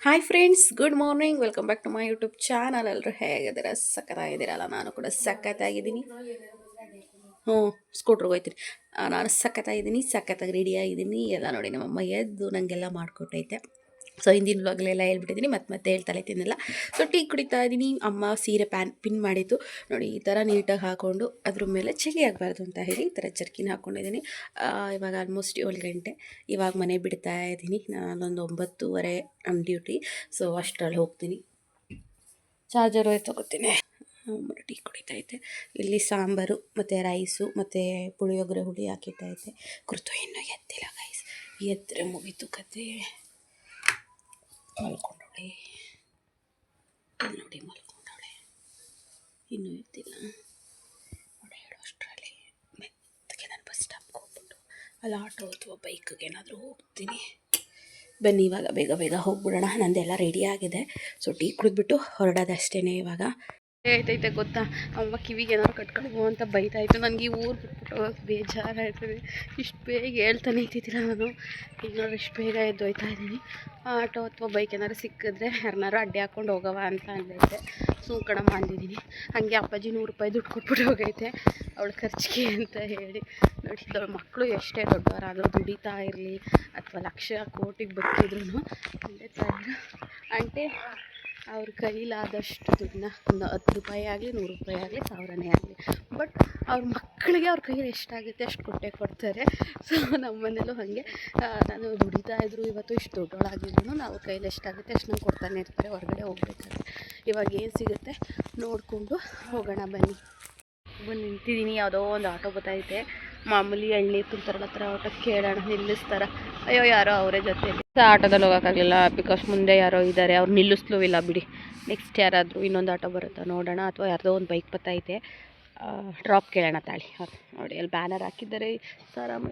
Hi friends, good morning. Welcome back to my YouTube channel. ಎಲ್ಲರೂ ಹೇಗಿದ್ದೀರಾ? ಸಖತ್ತಾಗಿದ್ದೀರಲ್ಲ? ನಾನು ಕೂಡ ಸಖತ್ತಾಗಿದ್ದೀನಿ. ಹ್ಞೂ, ಸ್ಕೂಟ್ರಿಗೆ ಹೋಯ್ತೀನಿ. ನಾನು ಸಖತ್ತಾಗಿದ್ದೀನಿ, ಸಖತ್ತಾಗಿ ರೆಡಿ ಆಗಿದ್ದೀನಿ. ಎಲ್ಲ ನೋಡಿ ನಮ್ಮಮ್ಮ ಎದ್ದು ನನಗೆಲ್ಲ ಮಾಡಿಕೊಟ್ಟೈತೆ. ಸೊ ಹಿಂದಿನ ವ್ಲಾಗ್ಲೆಲ್ಲ ಹೇಳ್ಬಿಟ್ಟಿದ್ದೀನಿ, ಮತ್ತೆ ಹೇಳ್ತಾ ಇದ್ದೀನಲ್ಲ. ಸೊ ಟೀ ಕುಡಿತಾ ಇದ್ದೀನಿ. ಅಮ್ಮ ಸೀರೆ ಪಿನ್ ಮಾಡಿತ್ತು ನೋಡಿ, ಈ ಥರ ನೀಟಾಗಿ ಹಾಕ್ಕೊಂಡು ಅದ್ರ ಮೇಲೆ ಚಳಿ ಆಗಬಾರ್ದು ಅಂತ ಹೇಳಿ ಈ ಥರ ಜರ್ಕಿನ್ ಹಾಕ್ಕೊಂಡಿದ್ದೀನಿ. ಇವಾಗ ಆಲ್ಮೋಸ್ಟ್ 7 ಗಂಟೆ. ಇವಾಗ ಮನೆ ಬಿಡ್ತಾ ಇದ್ದೀನಿ. ನಾನೊಂದು 9:30 ನಮ್ಮ ಡ್ಯೂಟಿ. ಸೊ ಅಷ್ಟರಲ್ಲಿ ಹೋಗ್ತೀನಿ. ಚಾರ್ಜರ್ ತಗೋತೀನಿ. ಟೀ ಕುಡಿತೈತೆ. ಇಲ್ಲಿ ಸಾಂಬಾರು ಮತ್ತು ರೈಸು ಮತ್ತು ಪುಳಿಯೋಗರೆ ಹುಳಿ ಹಾಕಿಟ್ಟೈತೆ. ಕುರ್ತು ಇನ್ನೂ ಎತ್ತಿಲ್ಲ ಗೈಸ್. ಎತ್ತರೆ ಮುಗೀತು ಕತೆ. ಮಲ್ಕೊಂಡವಳೆ ನೋಡಿ, ಮಲ್ಕೊಂಡವಳೆ, ಇನ್ನೂ ಎತ್ತಿಲ್ಲ ನೋಡಿ. ಹೇಳೋ ಅಷ್ಟರಲ್ಲಿ ಮೆತ್ತಗೆ ನಾನು ಬಸ್ ಸ್ಟಾಪ್ಗೆ ಹೋಗ್ಬಿಟ್ಟು ಅಲ್ಲಿ ಆಟೋ ಅಥವಾ ಬೈಕಿಗೆ ಏನಾದರೂ ಹೋಗ್ತೀನಿ. ಬನ್ನಿ ಇವಾಗ ಬೇಗ ಬೇಗ ಹೋಗ್ಬಿಡೋಣ. ನಂದೆಲ್ಲ ರೆಡಿ ಆಗಿದೆ. ಸೊ ಟೀ ಕುಡಿದ್ಬಿಟ್ಟು ಹೊರಡೋದಷ್ಟೇ ಇವಾಗ. ಆಯ್ತೈತೆ ಗೊತ್ತಾ, ಅಮ್ಮ ಕಿವಿಗೆ ಏನಾದ್ರು ಕಟ್ಕೊಂಡು ಅಂತ ಬೈತಾಯಿತ್ತು. ನನಗೆ ಈ ಊರು ಬಿಟ್ಬಿಟ್ಟು ಹೋಗೋಕೆ ಬೇಜಾರಾಗ್ತದೆ. ಇಷ್ಟು ಬೇಗ ಹೇಳ್ತಾನೆ ಇದ್ದಿದ್ದಿಲ್ಲ ನಾನು. ಈಗ ನೋಡಿ ಇಷ್ಟು ಬೇಗ ಎದ್ದು ಹೋಯ್ತಾ ಇದ್ದೀನಿ. ಆಟೋ ಅಥವಾ ಬೈಕ್ ಏನಾದ್ರು ಸಿಕ್ಕಿದ್ರೆ ಯಾರನ್ನಾರು ಅಡ್ಡಿ ಹಾಕ್ಕೊಂಡು ಹೋಗವ ಅಂತ ಅಂದೈತೆ. ಕಣಮ್ಮ ಅಂದಿದ್ದೀನಿ. ಹಾಗೆ ಅಪ್ಪಾಜಿ 100 ರೂಪಾಯಿ ದುಡ್ಡು ಕೊಟ್ಬಿಟ್ಟು ಹೋಗೈತೆ ಅವಳು ಖರ್ಚಿಗೆ ಅಂತ ಹೇಳಿ. ನೋಡಿ, ಮಕ್ಕಳು ಎಷ್ಟೇ ದೊಡ್ಡವರಾದರೂ ದುಡಿತಾ ಇರಲಿ ಅಥವಾ ಲಕ್ಷ ಕೋಟಿಗೆ ಬದುಕಿದ್ರು ತಂದೆ ತಾಯಿನ ಆಂಟಿ ಅವ್ರ ಕೈಲಾದಷ್ಟು ದುಡ್ಡನ್ನ, ಒಂದು 10 ರೂಪಾಯಿ ಆಗಲಿ 100 ರೂಪಾಯಿ ಆಗಲಿ 1000ನೇ ಆಗಲಿ, ಬಟ್ ಅವ್ರ ಮಕ್ಕಳಿಗೆ ಅವ್ರ ಕೈಯಲ್ಲಿ ಎಷ್ಟಾಗುತ್ತೆ ಅಷ್ಟು ಕೊಟ್ಟೇ ಕೊಡ್ತಾರೆ. ಸೊ ನಮ್ಮ ಮನೇಲೂ ಹಾಗೆ. ನಾನು ದುಡಿತಾ ಇದ್ರು ಇವತ್ತು ಇಷ್ಟು ದೊಡ್ಡವಳಾಗಿದ್ರು ನಾವು ಕೈಯಲ್ಲಿ ಎಷ್ಟಾಗುತ್ತೆ ಅಷ್ಟು ನಂಗೆ ಕೊಡ್ತಾನೆ ಇರ್ತಾರೆ. ಹೊರಗಡೆ ಹೋಗ್ಬೇಕಾದ್ರೆ ಇವಾಗ ಏನು ಸಿಗುತ್ತೆ ನೋಡಿಕೊಂಡು ಹೋಗೋಣ ಬನ್ನಿ. ಬಂದು ನಿಂತಿದ್ದೀನಿ. ಯಾವುದೋ ಒಂದು ಆಟೋ ಗೊತ್ತೈತೆ, ಮಾಮೂಲಿ ಹಳ್ಳಿ ತುಂಬ್ತಾರಲ್ಲ ಹತ್ರ ಆಟೋ. ಕೇಳೋಣ ನಿಲ್ಲಿಸ್ತಾರ. ಅಯ್ಯೋ ಯಾರೋ ಅವರೇ ಜೊತೆಯಲ್ಲಿ. ಆಟೋದಲ್ಲಿ ಹೋಗೋಕ್ಕಾಗಲಿಲ್ಲ ಬಿಕಾಸ್ ಮುಂದೆ ಯಾರೋ ಇದ್ದಾರೆ, ಅವ್ರು ನಿಲ್ಲಿಸ್ಲೂ ಇಲ್ಲ ಬಿಡಿ. ನೆಕ್ಸ್ಟ್ ಯಾರಾದರೂ ಇನ್ನೊಂದು ಆಟೋ ಬರುತ್ತಾ ನೋಡೋಣ, ಅಥವಾ ಯಾರ್ದೋ ಒಂದು ಬೈಕ್ ಬರ್ತೈತೆ, ಡ್ರಾಪ್ ಕೇಳೋಣ ತಾಳಿ. ನೋಡಿ ಅಲ್ಲಿ ಬ್ಯಾನರ್ ಹಾಕಿದ್ದಾರೆ ಸಾರಾಮ.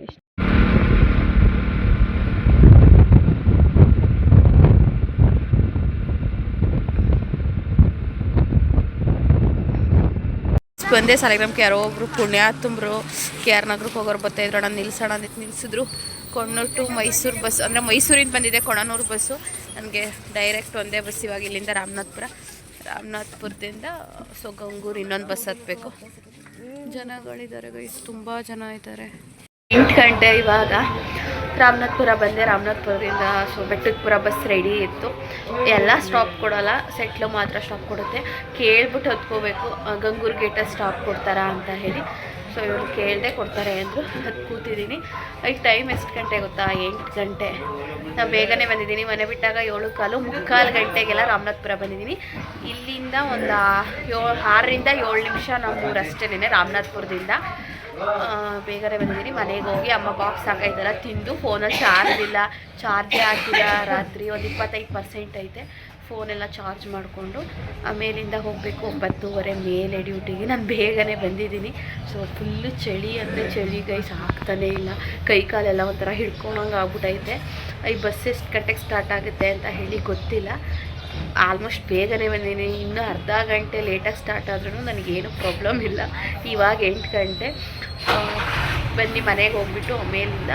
ಒಂದೇ ಸಾಲಿಗ್ರಾಮಕ್ಕೆ ಯಾರೋ ಒಬ್ಬರು ಪುಣ್ಯಾತುಂಬರು ಕೆ ಆರ್ ನಗರಕ್ಕೆ ಹೋಗೋರು ಬರ್ತಾಯಿದ್ರು. ನಾನು ನಿಲ್ಲಿಸೋಣ ಅಂದಿತ್ತು, ನಿಲ್ಲಿಸಿದ್ರು. ಕೊಣ್ಣೂರು ಟು ಮೈಸೂರು ಬಸ್, ಅಂದರೆ ಮೈಸೂರಿಂದ ಬಂದಿದೆ ಕೊಣನೂರು ಬಸ್ಸು. ನನಗೆ ಡೈರೆಕ್ಟ್ ಒಂದೇ ಬಸ್ ಇವಾಗ ಇಲ್ಲಿಂದ ರಾಮನಾಥ್ಪುರದಿಂದ ಸೊ ಗಂಗೂರು ಇನ್ನೊಂದು ಬಸ್ ಹತ್ತಬೇಕು. ಜನಗಳಿದ್ದಾರೆ ಗೈಸ್, ತುಂಬ ಜನ ಇದ್ದಾರೆ. 8 ಗಂಟೆ ಇವಾಗ. ರಾಮನಾಥ್ಪುರ ಬಂದೆ. ರಾಮನಾಥ್ಪುರದಿಂದ ಸೊ ಬೆಟ್ಟದಪುರ ಬಸ್ ರೆಡಿ ಇತ್ತು. ಎಲ್ಲ ಸ್ಟಾಪ್ ಕೊಡೋಲ್ಲ, ಸೆಟ್ಲು ಮಾತ್ರ ಸ್ಟಾಪ್ ಕೊಡುತ್ತೆ. ಕೇಳ್ಬಿಟ್ಟು ಹತ್ಕೋಬೇಕು ಗಂಗೂರು ಗೇಟಲ್ಲಿ ಸ್ಟಾಪ್ ಕೊಡ್ತಾರಾ ಅಂತ ಹೇಳಿ. ಸೊ ಇವರು ಕೇಳದೆ ಕೊಡ್ತಾರೆ ಅಂದರು. ಅದು ಕೂತಿದ್ದೀನಿ. ಈಗ ಟೈಮ್ ಎಷ್ಟು ಗಂಟೆ ಗೊತ್ತಾ? 8 ಗಂಟೆ. ನಾನು ಬೇಗನೆ ಬಂದಿದ್ದೀನಿ. ಮನೆ ಬಿಟ್ಟಾಗ 7:15, 3:15 ಗಂಟೆಗೆಲ್ಲ ರಾಮನಾಥ್ಪುರ ಬಂದಿದ್ದೀನಿ. ಇಲ್ಲಿಂದ ಒಂದು 6ರಿಂದ 7 ನಿಮಿಷ ನಮ್ಮೂರು ಅಷ್ಟೇನೆ ರಾಮನಾಥ್ಪುರದಿಂದ. ಬೇಗನೆ ಬಂದಿದ್ದೀನಿ. ಮನೆಗೆ ಹೋಗಿ ಅಮ್ಮ ಬಾಕ್ಸ್ ಹಾಕೈತಲ್ಲ ತಿಂದು, ಫೋನಲ್ಲಿ ಚಾರ್ಜ್ ಇಲ್ಲ, ಚಾರ್ಜೇ ಹಾಕಿಲ್ಲ. ರಾತ್ರಿ ಒಂದು 25% ಐತೆ. ಫೋನೆಲ್ಲ ಚಾರ್ಜ್ ಮಾಡಿಕೊಂಡು ಆಮೇಲಿಂದ ಹೋಗಬೇಕು. 9:30 ಮೇಲೆ ಡ್ಯೂಟಿಗೆ. ನಾನು ಬೇಗನೆ ಬಂದಿದ್ದೀನಿ. ಸೊ ಫುಲ್ಲು ಚಳಿ ಅಂದರೆ ಚಳಿ ಗೈಸ್, ಆಗ್ತಾನೇ ಇಲ್ಲ. ಕೈ ಕಾಲೆಲ್ಲ ಒಂಥರ ಹಿಡ್ಕೊಂಡಂಗೆ ಆಗ್ಬಿಟ್ಟೈತೆ. ಈ ಬಸ್ ಎಷ್ಟು ಗಂಟೆಗೆ ಸ್ಟಾರ್ಟ್ ಆಗುತ್ತೆ ಅಂತ ಹೇಳಿ ಗೊತ್ತಿಲ್ಲ. ಆಲ್ಮೋಸ್ಟ್ ಬೇಗನೆ ಬಂದಿದ್ದೀನಿ. ಇನ್ನೂ ಅರ್ಧ ಗಂಟೆ ಲೇಟಾಗಿ ಸ್ಟಾರ್ಟ್ ಆದ್ರೂ ನನಗೇನು ಪ್ರಾಬ್ಲಮ್ ಇಲ್ಲ. ಇವಾಗ 8 ಗಂಟೆ. ಬನ್ನಿ ಮನೆಗೆ ಹೋಗ್ಬಿಟ್ಟು ಆಮೇಲಿಂದ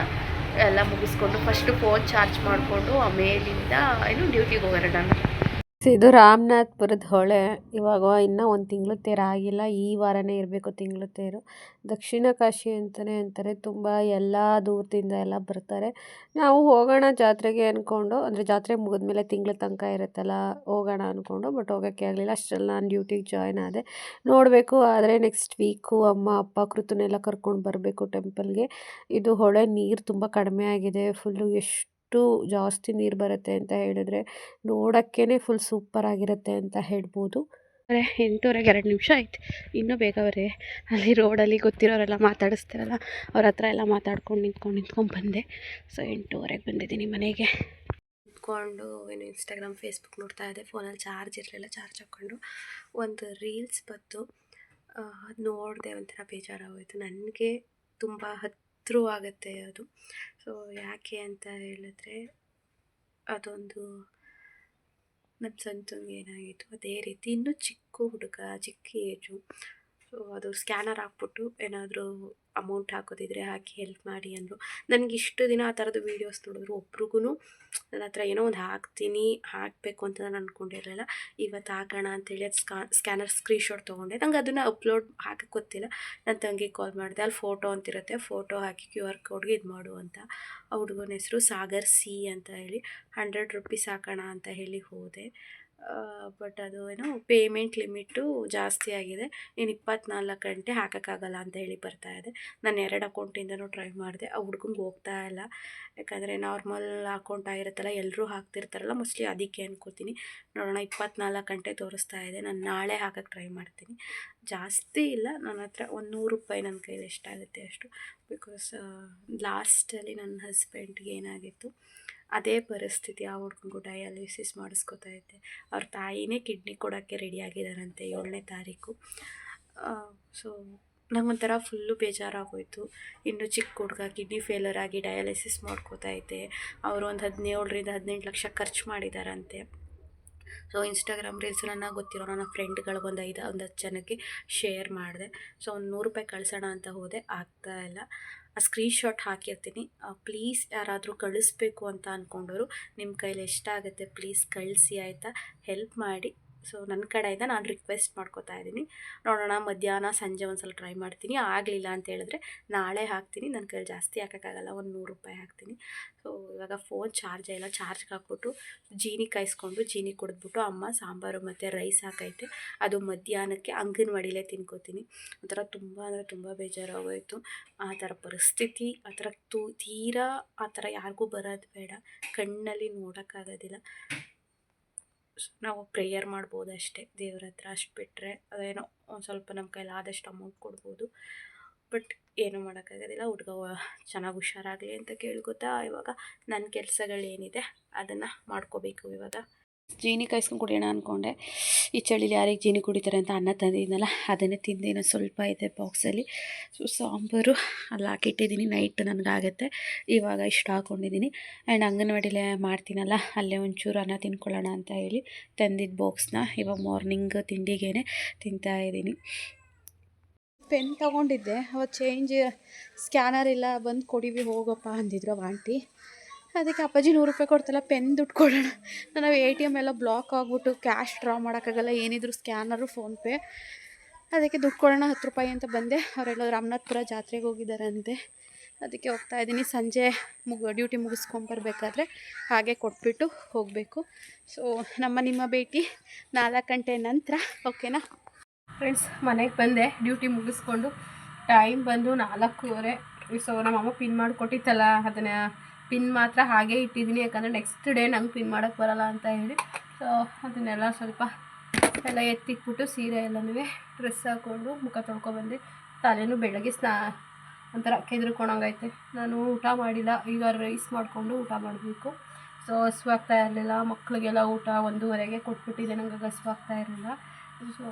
ಎಲ್ಲ ಮುಗಿಸ್ಕೊಂಡು ಫಸ್ಟು ಫೋನ್ ಚಾರ್ಜ್ ಮಾಡಿಕೊಂಡು ಆಮೇಲಿಂದ ಡ್ಯೂಟಿಗೆ ಹೋಗೋಣ ನಾನು. ಇದು ರಾಮನಾಥ್ಪುರದ ಹೊಳೆ. ಇವಾಗ ಇನ್ನೂ ಒಂದು ತಿಂಗಳು ತೇರು ಆಗಿಲ್ಲ. ಈ ವಾರನೇ ಇರಬೇಕು ತಿಂಗಳು ತೇರು. ದಕ್ಷಿಣ ಕಾಶಿ ಅಂತಲೇ ಅಂತಾರೆ. ತುಂಬ ಎಲ್ಲ ದೂರದಿಂದ ಎಲ್ಲ ಬರ್ತಾರೆ. ನಾವು ಹೋಗೋಣ ಜಾತ್ರೆಗೆ ಅಂದ್ಕೊಂಡು, ಅಂದರೆ ಜಾತ್ರೆ ಮುಗಿದ್ಮೇಲೆ ತಿಂಗಳ ತನಕ ಇರುತ್ತಲ್ಲ, ಹೋಗೋಣ ಅಂದ್ಕೊಂಡು, ಬಟ್ ಹೋಗೋಕ್ಕೆ ಆಗಲಿಲ್ಲ. ಅಷ್ಟರಲ್ಲಿ ನಾನು ಡ್ಯೂಟಿಗೆ ಜಾಯ್ನ್ ಆದೆ. ನೋಡಬೇಕು, ಆದರೆ ನೆಕ್ಸ್ಟ್ ವೀಕು ಅಮ್ಮ ಅಪ್ಪ ಕೃತನೆಲ್ಲ ಕರ್ಕೊಂಡು ಬರಬೇಕು ಟೆಂಪಲ್ಗೆ. ಇದು ಹೊಳೆ ನೀರು ತುಂಬ ಕಡಿಮೆ ಆಗಿದೆ. ಫುಲ್ಲು ಎಷ್ಟು ಜಾಸ್ತಿ ನೀರು ಬರುತ್ತೆ ಅಂತ ಹೇಳಿದ್ರೆ ನೋಡೋಕ್ಕೇ ಫುಲ್ ಸೂಪರ್ ಆಗಿರುತ್ತೆ ಅಂತ ಹೇಳ್ಬೋದು. 8:30ಗೆ 2 ನಿಮಿಷ ಆಯ್ತು. ಇನ್ನೂ ಬೇಗ ಬರೇ. ಅಲ್ಲಿ ರೋಡಲ್ಲಿ ಗೊತ್ತಿರೋರೆಲ್ಲ ಮಾತಾಡಿಸ್ತಾರಲ್ಲ, ಅವ್ರ ಹತ್ರ ಎಲ್ಲ ಮಾತಾಡ್ಕೊಂಡು ನಿಂತ್ಕೊಂಡು ಬಂದೆ. ಸೊ 8:30ಗೆ ಬಂದಿದ್ದೀನಿ ಮನೆಗೆ. ನಿಂತ್ಕೊಂಡು ಇನ್ಸ್ಟಾಗ್ರಾಮ್ ಫೇಸ್ಬುಕ್ ನೋಡ್ತಾ ಇದ್ದೆ. ಫೋನಲ್ಲಿ ಚಾರ್ಜ್ ಇರಲಿಲ್ಲ. ಚಾರ್ಜ್ ಹಾಕ್ಕೊಂಡು ಒಂದು ರೀಲ್ಸ್ ಬಂತು. ಅದು ನೋಡಿದೆ, ಒಂಥರ ಬೇಜಾರಾಗೋಯಿತು. ನನಗೆ ತುಂಬ ಹತ್ತಿರವಾಗುತ್ತೆ ಅದು. ಸೊ ಯಾಕೆ ಅಂತ ಹೇಳಿದ್ರೆ, ಅದೊಂದು ನಮ್ಮ ಸಂತಂಗೆ ಏನಾಗಿತ್ತು ಅದೇ ರೀತಿ. ಇನ್ನೂ ಚಿಕ್ಕ ಹುಡುಗ, ಚಿಕ್ಕ ಏಜು. ಸೊ ಅದು ಸ್ಕ್ಯಾನರ್ ಹಾಕ್ಬಿಟ್ಟು ಏನಾದರೂ ಅಮೌಂಟ್ ಹಾಕೋದಿದ್ರೆ ಹಾಕಿ ಹೆಲ್ಪ್ ಮಾಡಿ ಅಂದರು. ನನಗೆ ಇಷ್ಟು ದಿನ ಆ ಥರದ್ದು ವೀಡಿಯೋಸ್ ನೋಡಿದ್ರು ಒಬ್ರಿಗೂ ನನ್ನ ಹತ್ರ ಏನೋ ಒಂದು ಹಾಕಬೇಕು ಅಂತ ನಾನು ಅಂದ್ಕೊಂಡಿರಲಿಲ್ಲ. ಇವತ್ತು ಹಾಕೋಣ ಅಂತೇಳಿ ಅದು ಸ್ಕ್ಯಾನರ್ ಸ್ಕ್ರೀನ್ಶಾಟ್ ತೊಗೊಂಡೆ. ನಂಗೆ ಅದನ್ನು ಅಪ್ಲೋಡ್ ಹಾಕಕ್ಕೆ ಗೊತ್ತಿಲ್ಲ. ನನ್ನ ತಂಗಿಗೆ ಕಾಲ್ ಮಾಡಿದೆ, ಅಲ್ಲಿ ಫೋಟೋ ಅಂತಿರುತ್ತೆ, ಫೋಟೋ ಹಾಕಿ QR ಕೋಡ್ಗೆ ಇದು ಮಾಡು ಅಂತ. ಆ ಹುಡುಗನ ಹೆಸರು ಸಾಗರ್ C ಅಂತ ಹೇಳಿ. 100 ರೂಪೀಸ್ ಹಾಕೋಣ ಅಂತ ಹೇಳಿ ಹೋದೆ. ಬಟ್ ಅದು ಏನೋ ಪೇಮೆಂಟ್ ಲಿಮಿಟು ಜಾಸ್ತಿ ಆಗಿದೆ, ಇನ್ನು 24 ಗಂಟೆ ಹಾಕೋಕ್ಕಾಗಲ್ಲ ಅಂತ ಹೇಳಿ ಬರ್ತಾಯಿದೆ. ನಾನು 2 ಅಕೌಂಟಿಂದನೂ ಟ್ರೈ ಮಾಡಿದೆ, ಆ ಹುಡ್ಗಂಗೆ ಹೋಗ್ತಾ ಇಲ್ಲ. ಯಾಕಂದರೆ ನಾರ್ಮಲ್ ಅಕೌಂಟ್ ಆಗಿರುತ್ತಲ್ಲ, ಎಲ್ಲರೂ ಹಾಕ್ತಿರ್ತಾರಲ್ಲ, ಮೋಸ್ಟ್ಲಿ ಅದಕ್ಕೆ ಅನ್ಕೋತೀನಿ. ನೋಡೋಣ, 24 ಗಂಟೆ ತೋರಿಸ್ತಾ ಇದೆ. ನಾನು ನಾಳೆ ಹಾಕೋಕ್ಕೆ ಟ್ರೈ ಮಾಡ್ತೀನಿ. ಜಾಸ್ತಿ ಇಲ್ಲ, ನನ್ನ ಹತ್ರ ಒಂದು 100 ರೂಪಾಯಿ ನನ್ನ ಕೈಲಿ ಎಷ್ಟಾಗುತ್ತೆ ಅಷ್ಟು. ಬಿಕಾಸ್ ಲಾಸ್ಟಲ್ಲಿ ನನ್ನ ಹಸ್ಬೆಂಡ್ಗೆ ಏನಾಗಿತ್ತು ಅದೇ ಪರಿಸ್ಥಿತಿ. ಆ ಹುಡ್ಗಂಗೂ ಡಯಾಲಿಸಿಸ್ ಮಾಡಿಸ್ಕೊತಾ ಇದ್ದೆ. ಅವ್ರ ತಾಯಿನೇ ಕಿಡ್ನಿ ಕೊಡೋಕ್ಕೆ ರೆಡಿಯಾಗಿದ್ದಾರಂತೆ 7ನೇ ತಾರೀಕು. ಸೊ ನಂಗೊಂಥರ ಫುಲ್ಲು ಬೇಜಾರಾಗೋಯಿತು. ಇನ್ನು ಚಿಕ್ಕ ಹುಡುಗ ಕಿಡ್ನಿ ಫೇಲರ್ ಆಗಿ ಡಯಾಲಿಸಿಸ್ ಮಾಡ್ಕೋತಾ ಇದ್ದೆ. ಅವರು ಒಂದು 17-18 ಲಕ್ಷ ಖರ್ಚು ಮಾಡಿದಾರಂತೆ. ಸೊ ಇನ್ಸ್ಟಾಗ್ರಾಮ್ ರೀಲ್ಸ್ ನನ್ನ ಗೊತ್ತಿರೋ ನನ್ನ ಫ್ರೆಂಡ್ಗಳಿಗೆ ಒಂದು 10 ಜನಕ್ಕೆ ಶೇರ್ ಮಾಡಿದೆ. ಸೊ ಒಂದು 100 ರೂಪಾಯಿ ಕಳ್ಸೋಣ ಅಂತ ಹೋದೆ, ಆಗ್ತಾಯಿಲ್ಲ. ಆ ಸ್ಕ್ರೀನ್ಶಾಟ್ ಹಾಕಿರ್ತೀನಿ, ಪ್ಲೀಸ್ ಯಾರಾದರೂ ಕಳಿಸ್ಬೇಕು ಅಂತ ಅಂದ್ಕೊಂಡವರು ನಿಮ್ಮ ಕೈಲಿ ಎಷ್ಟಾಗುತ್ತೆ ಪ್ಲೀಸ್ ಕಳಿಸಿ, ಆಯಿತಾ? ಹೆಲ್ಪ್ ಮಾಡಿ. ಸೊ ನನ್ನ ಕಡೆಯಿಂದ ನಾನು ರಿಕ್ವೆಸ್ಟ್ ಮಾಡ್ಕೋತಾ ಇದ್ದೀನಿ. ನೋಡೋಣ, ಮಧ್ಯಾಹ್ನ ಸಂಜೆ ಒಂದು ಸಲ ಟ್ರೈ ಮಾಡ್ತೀನಿ. ಆಗಲಿಲ್ಲ ಅಂತ ಹೇಳಿದ್ರೆ ನಾಳೆ ಹಾಕ್ತೀನಿ. ನನ್ನ ಕೈಲಿ ಜಾಸ್ತಿ ಹಾಕೋಕ್ಕಾಗಲ್ಲ, ಒಂದು 100 ರೂಪಾಯಿ ಹಾಕ್ತೀನಿ. ಸೊ ಇವಾಗ ಫೋನ್ ಚಾರ್ಜೇ ಇಲ್ಲ. ಚಾರ್ಜ್ಗೆ ಹಾಕ್ಬಿಟ್ಟು ಜೀನಿ ಕಾಯಿಸ್ಕೊಂಡು ಜೀನಿ ಕುಡಿದ್ಬಿಟ್ಟು ಅಮ್ಮ ಸಾಂಬಾರು ಮತ್ತು ರೈಸ್ ಹಾಕೈತೆ, ಅದು ಮಧ್ಯಾಹ್ನಕ್ಕೆ ಅಂಗನವಾಡಿಲೇ ತಿನ್ಕೋತೀನಿ. ಒಂಥರ ತುಂಬ ಅಂದರೆ ತುಂಬ ಬೇಜಾರಾಗೋಯಿತು. ಆ ಥರ ಪರಿಸ್ಥಿತಿ, ಆ ಥರ ತೀರಾ ಆ ಥರ ಯಾರಿಗೂ ಬರೋದು ಬೇಡ, ಕಣ್ಣಲ್ಲಿ ನೋಡೋಕ್ಕಾಗೋದಿಲ್ಲ. ನಾವು ಪ್ರೇಯರ್ ಮಾಡ್ಬೋದು ಅಷ್ಟೇ ದೇವ್ರ ಹತ್ರ, ಅಷ್ಟು ಬಿಟ್ಟರೆ ಅದೇನೋ ಒಂದು ಸ್ವಲ್ಪ ನಮ್ಮ ಕೈಲಿ ಆದಷ್ಟು ಅಮೌಂಟ್ ಕೊಡ್ಬೋದು. ಬಟ್ ಏನೂ ಮಾಡೋಕ್ಕಾಗೋದಿಲ್ಲ. ಹುಡುಗ ಚೆನ್ನಾಗಿ ಹುಷಾರಾಗಲಿ ಅಂತ ಕೇಳ್ಕೊತಾ ಇವಾಗ ನನ್ನ ಕೆಲಸಗಳೇನಿದೆ ಅದನ್ನು ಮಾಡ್ಕೋಬೇಕು. ಇವಾಗ ಜೀನಿ ಕಾಯಿಸ್ಕೊಂಡು ಕುಡಿಯೋಣ ಅಂದ್ಕೊಂಡೆ. ಈ ಚಳಿಲಿ ಯಾರಿಗೆ ಜೀನಿ ಕುಡಿತಾರೆ ಅಂತ ಅನ್ನ ತಂದಿದ್ದೀನಲ್ಲ, ಅದನ್ನೇ ತಿಂದೇನೋ ಸ್ವಲ್ಪ ಇದೆ ಬಾಕ್ಸಲ್ಲಿ. ಸೊ ಸಾಂಬಾರು ಅಲ್ಲಿ ಹಾಕಿಟ್ಟಿದ್ದೀನಿ, ನೈಟ್ ನನಗಾಗುತ್ತೆ. ಇವಾಗ ಇಷ್ಟು ಹಾಕ್ಕೊಂಡಿದ್ದೀನಿ. ಆ್ಯಂಡ್ ಅಂಗನವಾಡಿಲೇ ಮಾಡ್ತೀನಲ್ಲ, ಅಲ್ಲೇ ಒಂಚೂರು ಅನ್ನ ತಿನ್ಕೊಳ್ಳೋಣ ಅಂತ ಹೇಳಿ ತಂದಿದ್ದ ಬಾಕ್ಸ್ನ ಇವಾಗ ಮಾರ್ನಿಂಗ್ ತಿಂಡಿಗೇ ತಿಂತಾಯಿದ್ದೀನಿ. ಪೆನ್ ತೊಗೊಂಡಿದ್ದೆ, ಅವತ್ತು ಚೇಂಜ್ ಸ್ಕ್ಯಾನರ್ ಇಲ್ಲ, ಬಂದು ಕೊಡಿವಿ ಹೋಗಪ್ಪ ಅಂದಿದ್ರು ಆಂಟಿ. ಅದಕ್ಕೆ ಅಪ್ಪಾಜಿ 100 ರೂಪಾಯಿ ಕೊಡ್ತಲ್ಲ, ಪೆನ್ ದುಡ್ಡು ಕೊಡೋಣ. ನಾವು ATM ಎಲ್ಲ ಬ್ಲಾಕ್ ಆಗಿಬಿಟ್ಟು ಕ್ಯಾಶ್ ಡ್ರಾ ಮಾಡೋಕ್ಕಾಗಲ್ಲ, ಏನಿದ್ರು ಸ್ಕ್ಯಾನರು ಫೋನ್ಪೇ. ಅದಕ್ಕೆ ದುಡ್ಡು ಕೊಡೋಣ 10 ರೂಪಾಯಿ ಅಂತ ಬಂದೆ. ಅವರೆಲ್ಲ ರಾಮನಾಥ್ಪುರ ಜಾತ್ರೆಗೆ ಹೋಗಿದ್ದಾರಂತೆ, ಅದಕ್ಕೆ ಹೋಗ್ತಾಯಿದ್ದೀನಿ. ಸಂಜೆ ಡ್ಯೂಟಿ ಮುಗಿಸ್ಕೊಂಬರ್ಬೇಕಾದ್ರೆ ಹಾಗೆ ಕೊಟ್ಬಿಟ್ಟು ಹೋಗಬೇಕು. ಸೊ ನಿಮ್ಮ ಭೇಟಿ 4 ಗಂಟೆ ನಂತರ, ಓಕೆನಾ ಫ್ರೆಂಡ್ಸ್? ಮನೆಗೆ ಬಂದೆ ಡ್ಯೂಟಿ ಮುಗಿಸ್ಕೊಂಡು. ಟೈಮ್ ಬಂದು 4:15. ಸೊ ನಮ್ಮಮ್ಮ ಪಿನ್ ಮಾಡಿಕೊಟ್ಟಿತ್ತಲ್ಲ, ಅದನ್ನು ಪಿನ್ ಮಾತ್ರ ಹಾಗೇ ಇಟ್ಟಿದ್ದೀನಿ, ಯಾಕಂದರೆ ನೆಕ್ಸ್ಟ್ ಡೇ ನಂಗೆ ಪಿನ್ ಮಾಡೋಕ್ಕೆ ಬರೋಲ್ಲ ಅಂತ ಹೇಳಿ. ಸೊ ಅದನ್ನೆಲ್ಲ ಸ್ವಲ್ಪ ಎಲ್ಲ ಎತ್ತಿಟ್ಬಿಟ್ಟು ಸೀರೆ ಎಲ್ಲನೂ ಡ್ರೆಸ್ ಹಾಕ್ಕೊಂಡು ಮುಖ ತೊಳ್ಕೊಬಂದೆ. ತಲೆನೂ ಬೆಳಗ್ಗೆ ಒಂಥರ ಕೆದ್ರಕೊಂಡಂಗೈತೆ. ನಾನು ಊಟ ಮಾಡಿಲ್ಲ, ಈಗ ರೈಸ್ ಮಾಡಿಕೊಂಡು ಊಟ ಮಾಡಬೇಕು. ಸೊ ಹಸುವಾಗ್ತಾ ಇರಲಿಲ್ಲ, ಮಕ್ಕಳಿಗೆಲ್ಲ ಊಟ 1:30ಗೆ ಕೊಟ್ಬಿಟ್ಟಿದ್ದೆ, ನಂಗೆ ಹಸುವಾಗ್ತಾ ಇರಲಿಲ್ಲ. ಸೊ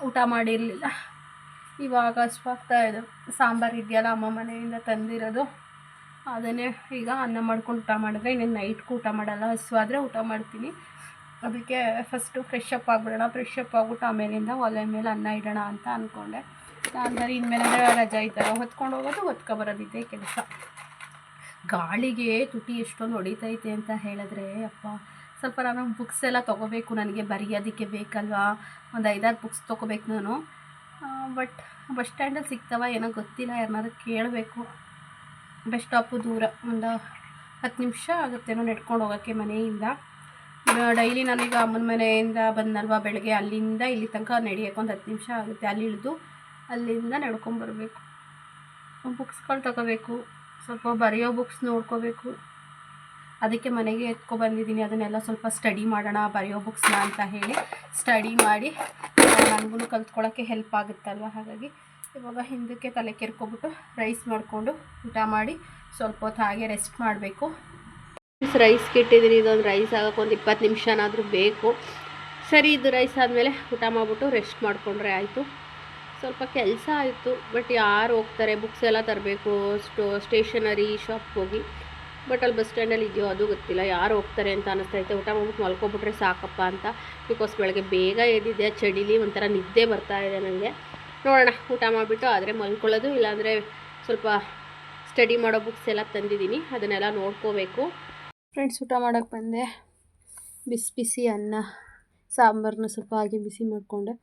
ಊಟ ಮಾಡಿರಲಿಲ್ಲ, ಇವಾಗ ಹಸುವಾಗ್ತಾ ಇದೆ. ಸಾಂಬಾರು ಇದೆಯಲ್ಲ ಅಮ್ಮ ಮನೆಯಿಂದ ತಂದಿರೋದು, ಅದನ್ನೇ ಈಗ ಅನ್ನ ಮಾಡ್ಕೊಂಡು ಊಟ ಮಾಡಿದ್ರೆ ಇನ್ನೇನು ನೈಟ್ಗೂ ಊಟ ಮಾಡಲ್ಲ. ಹಸುವಾದರೆ ಊಟ ಮಾಡ್ತೀನಿ. ಅದಕ್ಕೆ ಫಸ್ಟು ಫ್ರೆಶ್ ಅಪ್ ಆಗಿಬಿಡೋಣ, ಫ್ರೆಶ್ ಅಪ್ ಆಗ್ಬಿಟ್ಟು ಆಮೇಲಿಂದ ಒಲೆ ಮೇಲೆ ಅನ್ನ ಇಡೋಣ ಅಂತ ಅಂದ್ಕೊಂಡೆ. ಅಂದರೆ ಇನ್ಮೇಲೆ ರಜಾ ಇದ್ದಾಗ ಹೊತ್ಕೊಂಡು ಹೋಗೋದು, ಹೊತ್ಕೊಬರೋದಿದೆ ಕೆಲಸ. ಗಾಳಿಗೆ ತುಟಿ ಎಷ್ಟೊಂದು ಹೊಡಿತೈತೆ ಅಂತ ಹೇಳಿದ್ರೆ ಅಪ್ಪ, ಸ್ವಲ್ಪ ನಾನು ಬುಕ್ಸ್ ಎಲ್ಲ ತೊಗೋಬೇಕು, ನನಗೆ ಬರೆಯೋದಕ್ಕೆ ಬೇಕಲ್ವಾ. ಒಂದು 5-6 ಬುಕ್ಸ್ ತೊಗೋಬೇಕು ನಾನು. ಬಟ್ ಬಸ್ ಸ್ಟ್ಯಾಂಡಲ್ಲಿ ಸಿಗ್ತಾವ ಏನೋ ಗೊತ್ತಿಲ್ಲ, ಯಾರನ್ನಾದ್ರೂ ಕೇಳಬೇಕು. ಬಸ್ ಸ್ಟಾಪು ದೂರ, ಒಂದು 10 ನಿಮಿಷ ಆಗುತ್ತೇನೋ ನಡ್ಕೊಂಡು ಹೋಗೋಕ್ಕೆ ಮನೆಯಿಂದ. ಡೈಲಿ ನಾನೀಗ ಅಮ್ಮನ ಮನೆಯಿಂದ ಬಂದಲ್ವ ಬೆಳಗ್ಗೆ, ಅಲ್ಲಿಂದ ಇಲ್ಲಿ ತನಕ ನಡೆಯೋಕ್ಕೆ ಒಂದು 10 ನಿಮಿಷ ಆಗುತ್ತೆ. ಅಲ್ಲಿ ಇಳಿದು ಅಲ್ಲಿಂದ ನಡ್ಕೊಂಬರ್ಬೇಕು. ಬುಕ್ಸ್ಗಳು ತಗೋಬೇಕು, ಸ್ವಲ್ಪ ಬರೆಯೋ ಬುಕ್ಸ್ ನೋಡ್ಕೋಬೇಕು. ಅದಕ್ಕೆ ಮನೆಗೆ ಎತ್ಕೊಬಂದಿದ್ದೀನಿ. ಅದನ್ನೆಲ್ಲ ಸ್ವಲ್ಪ ಸ್ಟಡಿ ಮಾಡೋಣ ಬರೆಯೋ ಬುಕ್ಸ್ನ ಅಂತ ಹೇಳಿ ಸ್ಟಡಿ ಮಾಡಿ ನನಗೂ ಕಲ್ತ್ಕೊಳ್ಳೋಕ್ಕೆ ಹೆಲ್ಪ್ ಆಗುತ್ತಲ್ವ. ಹಾಗಾಗಿ ಇವಾಗ ಹಿಂದಕ್ಕೆ ತಲೆ ಕೆರ್ಕೊಬಿಟ್ಟು ರೈಸ್ ಮಾಡಿಕೊಂಡು ಊಟ ಮಾಡಿ ಸ್ವಲ್ಪ ಹೊತ್ತು ಹಾಗೆ ರೆಸ್ಟ್ ಮಾಡಬೇಕು. ರೈಸ್ ಕೆಟ್ಟಿದ್ದೀನಿ, ಇದೊಂದು ರೈಸ್ ಆಗೋಕ್ಕೆ ಒಂದು 20 ನಿಮಿಷನಾದರೂ ಬೇಕು. ಸರಿ, ಇದು ರೈಸ್ ಆದಮೇಲೆ ಊಟ ಮಾಡಿಬಿಟ್ಟು ರೆಸ್ಟ್ ಮಾಡಿಕೊಂಡ್ರೆ ಆಯಿತು. ಸ್ವಲ್ಪ ಕೆಲಸ ಆಯಿತು, ಬಟ್ ಯಾರು ಹೋಗ್ತಾರೆ, ಬುಕ್ಸ್ ಎಲ್ಲ ತರಬೇಕು ಸ್ಟೇಷನರಿ ಶಾಪ್ಗೆ ಹೋಗಿ. ಬಟ್ ಅಲ್ಲಿ ಬಸ್ ಸ್ಟ್ಯಾಂಡಲ್ಲಿ ಇದೆಯೋ ಅದು ಗೊತ್ತಿಲ್ಲ, ಯಾರು ಹೋಗ್ತಾರೆ ಅಂತ ಅನ್ನಿಸ್ತೈತೆ. ಊಟ ಮಾಡ್ಬಿಟ್ಟು ಮಲ್ಕೊಬಿಟ್ರೆ ಸಾಕಪ್ಪ ಅಂತ. ಬಿಕಾಸ್ ಬೆಳಗ್ಗೆ ಬೇಗ ಎದ್ದಿದ್ದೆ, ಚಳಿಲಿ ಒಂಥರ ನಿದ್ದೆ ಬರ್ತಾ ಇದೆ ನನಗೆ. ನೋಡೋಣ, ಊಟ ಮಾಡಿಬಿಟ್ಟು ಆದರೆ ಮಲ್ಕೊಳ್ಳೋದು, ಇಲ್ಲಾಂದರೆ ಸ್ವಲ್ಪ ಸ್ಟಡಿ ಮಾಡೋ ಬುಕ್ಸ್ ಎಲ್ಲ ತಂದಿದ್ದೀನಿ, ಅದನ್ನೆಲ್ಲ ನೋಡ್ಕೋಬೇಕು. ಫ್ರೆಂಡ್ಸ್, ಊಟ ಮಾಡೋಕ್ಕೆ ಬಂದೆ. ಬಿಸಿ ಬಿಸಿ ಅನ್ನ ಸಾಂಬಾರನ್ನ ಸ್ವಲ್ಪ ಹಾಗೆ ಬಿಸಿ ಮಾಡಿಕೊಂಡೆ.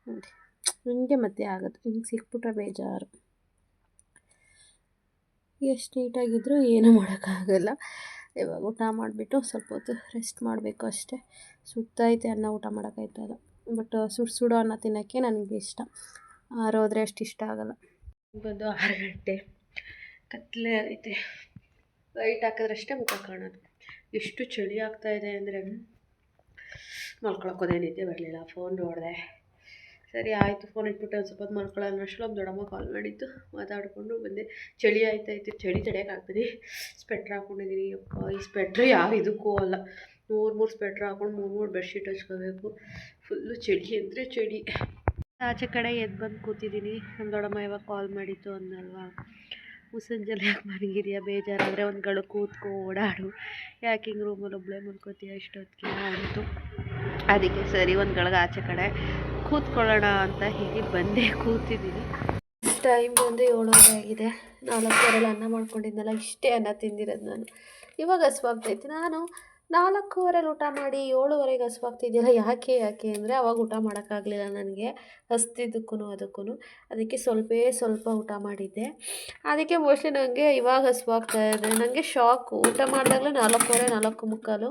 ನೋಡಿ, ಹಿಂಗೆ ಮತ್ತೆ ಆಗೋದು, ಹಿಂಗೆ ಸಿಕ್ಬಿಟ್ರೆ ಬೇಜಾರು. ಎಷ್ಟು ನೀಟಾಗಿದ್ದರೂ ಏನೂ ಮಾಡೋಕ್ಕಾಗಲ್ಲ. ಇವಾಗ ಊಟ ಮಾಡಿಬಿಟ್ಟು ಸ್ವಲ್ಪ ಹೊತ್ತು ರೆಸ್ಟ್ ಮಾಡಬೇಕು ಅಷ್ಟೇ. ಸುಡ್ತೈತೆ ಅನ್ನ, ಊಟ ಮಾಡೋಕ್ಕಾಯ್ತಲ್ಲ. ಬಟ್ ಸುಡೋ ಅನ್ನ ತಿನ್ನೋಕ್ಕೆ ನನಗೆ ಇಷ್ಟ. ಆರೋದ್ರೆ ಅಷ್ಟು ಇಷ್ಟ ಆಗೋಲ್ಲ. ಬಂದು 6 ಗಂಟೆ, ಕತ್ತಲೆ ಐತೆ. ಲೈಟ್ ಹಾಕಿದ್ರಷ್ಟೇ ಮುಖ ಕಾಣೋದು. ಎಷ್ಟು ಚಳಿ ಆಗ್ತಾಯಿದೆ ಅಂದರೆ ಮಲ್ಕೊಳಕ್ಕೋದೇ ನಿದ್ದೆ ಬರಲಿಲ್ಲ. ಫೋನ್ ನೋಡಿದೆ, ಸರಿ ಆಯಿತು ಫೋನ್ ಇಟ್ಬಿಟ್ಟು ಒಂದು ಸ್ವಲ್ಪ ಹೊತ್ತು ಮಲ್ಕೊಳ್ಳೋಣ ಅಷ್ಟರಲ್ಲಿ ನಮ್ಮ ದೊಡ್ಡಮ್ಮ ಕಾಲ್ ಮಾಡಿದ್ದು, ಮಾತಾಡಿಕೊಂಡು ಬಂದೆ. ಚಳಿ ಆಯ್ತಾಯಿತ್ತು, ಚಳಿ ತಡೆಯೋಕ್ಕಾಗ್ತದೆ. ಸ್ವೆಟ್ರ್ ಹಾಕ್ಕೊಂಡಿದ್ದೀನಿ. ಅಪ್ಪ, ಈ ಸ್ವೆಟ್ರ್ ಯಾವ ಇದಕ್ಕೂ ಅಲ್ಲ. 3 ಸ್ವೆಟ್ರ್ ಹಾಕ್ಕೊಂಡು 3 ಬೆಡ್ಶೀಟ್ ಹಚ್ಕೋಬೇಕು. ಫುಲ್ಲು ಚಳಿ ಅಂದರೆ ಚಳಿ. ಆಚೆ ಕಡೆ ಎದ್ದು ಬಂದು ಕೂತಿದ್ದೀನಿ. ನಮ್ಮ ದೊಡ್ಡಮ್ಮ ಇವಾಗ ಕಾಲ್ ಮಾಡಿತ್ತು ಅಂದಲ್ವಾ, ಮುಸ್ಸಂಜೆಲ್ಲ ಯಾಕೆ ಮಲಗಿದೆಯಾ, ಬೇಜಾರಾದರೆ ಒಂದು ಗಳು ಕೂತ್ಕೋ, ಓಡಾಡು, ಯಾಕೆ ಹಿಂಗೆ ರೂಮಲ್ಲಿ ಒಬ್ಬಳೇ ಮಲ್ಕೋತೀಯ ಇಷ್ಟೊತ್ತಿಗೆ ಅಂತು. ಅದಕ್ಕೆ ಸರಿ ಒಂದು ಗಳಿಗೆ ಆಚೆ ಕಡೆ ಕೂತ್ಕೊಳ್ಳೋಣ ಅಂತ ಹೇಳಿ ಬಂದೆ, ಕೂತಿದ್ದೀನಿ. ಟೈಮ್ ಬಂದು 7 ಆಗಿದೆ. 4 ಅನ್ನ ಮಾಡ್ಕೊಂಡಿದ್ದೆನಲ್ಲ, ಇಷ್ಟೇ ಅನ್ನ ತಿಂದಿರೋದು ನಾನು. ಇವಾಗ ಹಸುವಾಗ್ತೈತೆ. ನಾನು 4 ಊಟ ಮಾಡಿ 7 ಹಸುವಾಗ್ತಿದೆಯಲ್ಲ, ಯಾಕೆ ಅಂದರೆ ಅವಾಗ ಊಟ ಮಾಡೋಕ್ಕಾಗಲಿಲ್ಲ ನನಗೆ, ಹಸ್ತಿದ್ದಕ್ಕೂ ಅದಕ್ಕೂ. ಅದಕ್ಕೆ ಸ್ವಲ್ಪ ಊಟ ಮಾಡಿದ್ದೆ. ಅದಕ್ಕೆ ಮೋಸ್ಟ್ಲಿ ನನಗೆ ಇವಾಗ ಹಸುವಾಗ್ತಾಯಿದೆ. ನನಗೆ ಶಾಕು. ಊಟ ಮಾಡಿದಾಗಲೇ 4:15 4:45.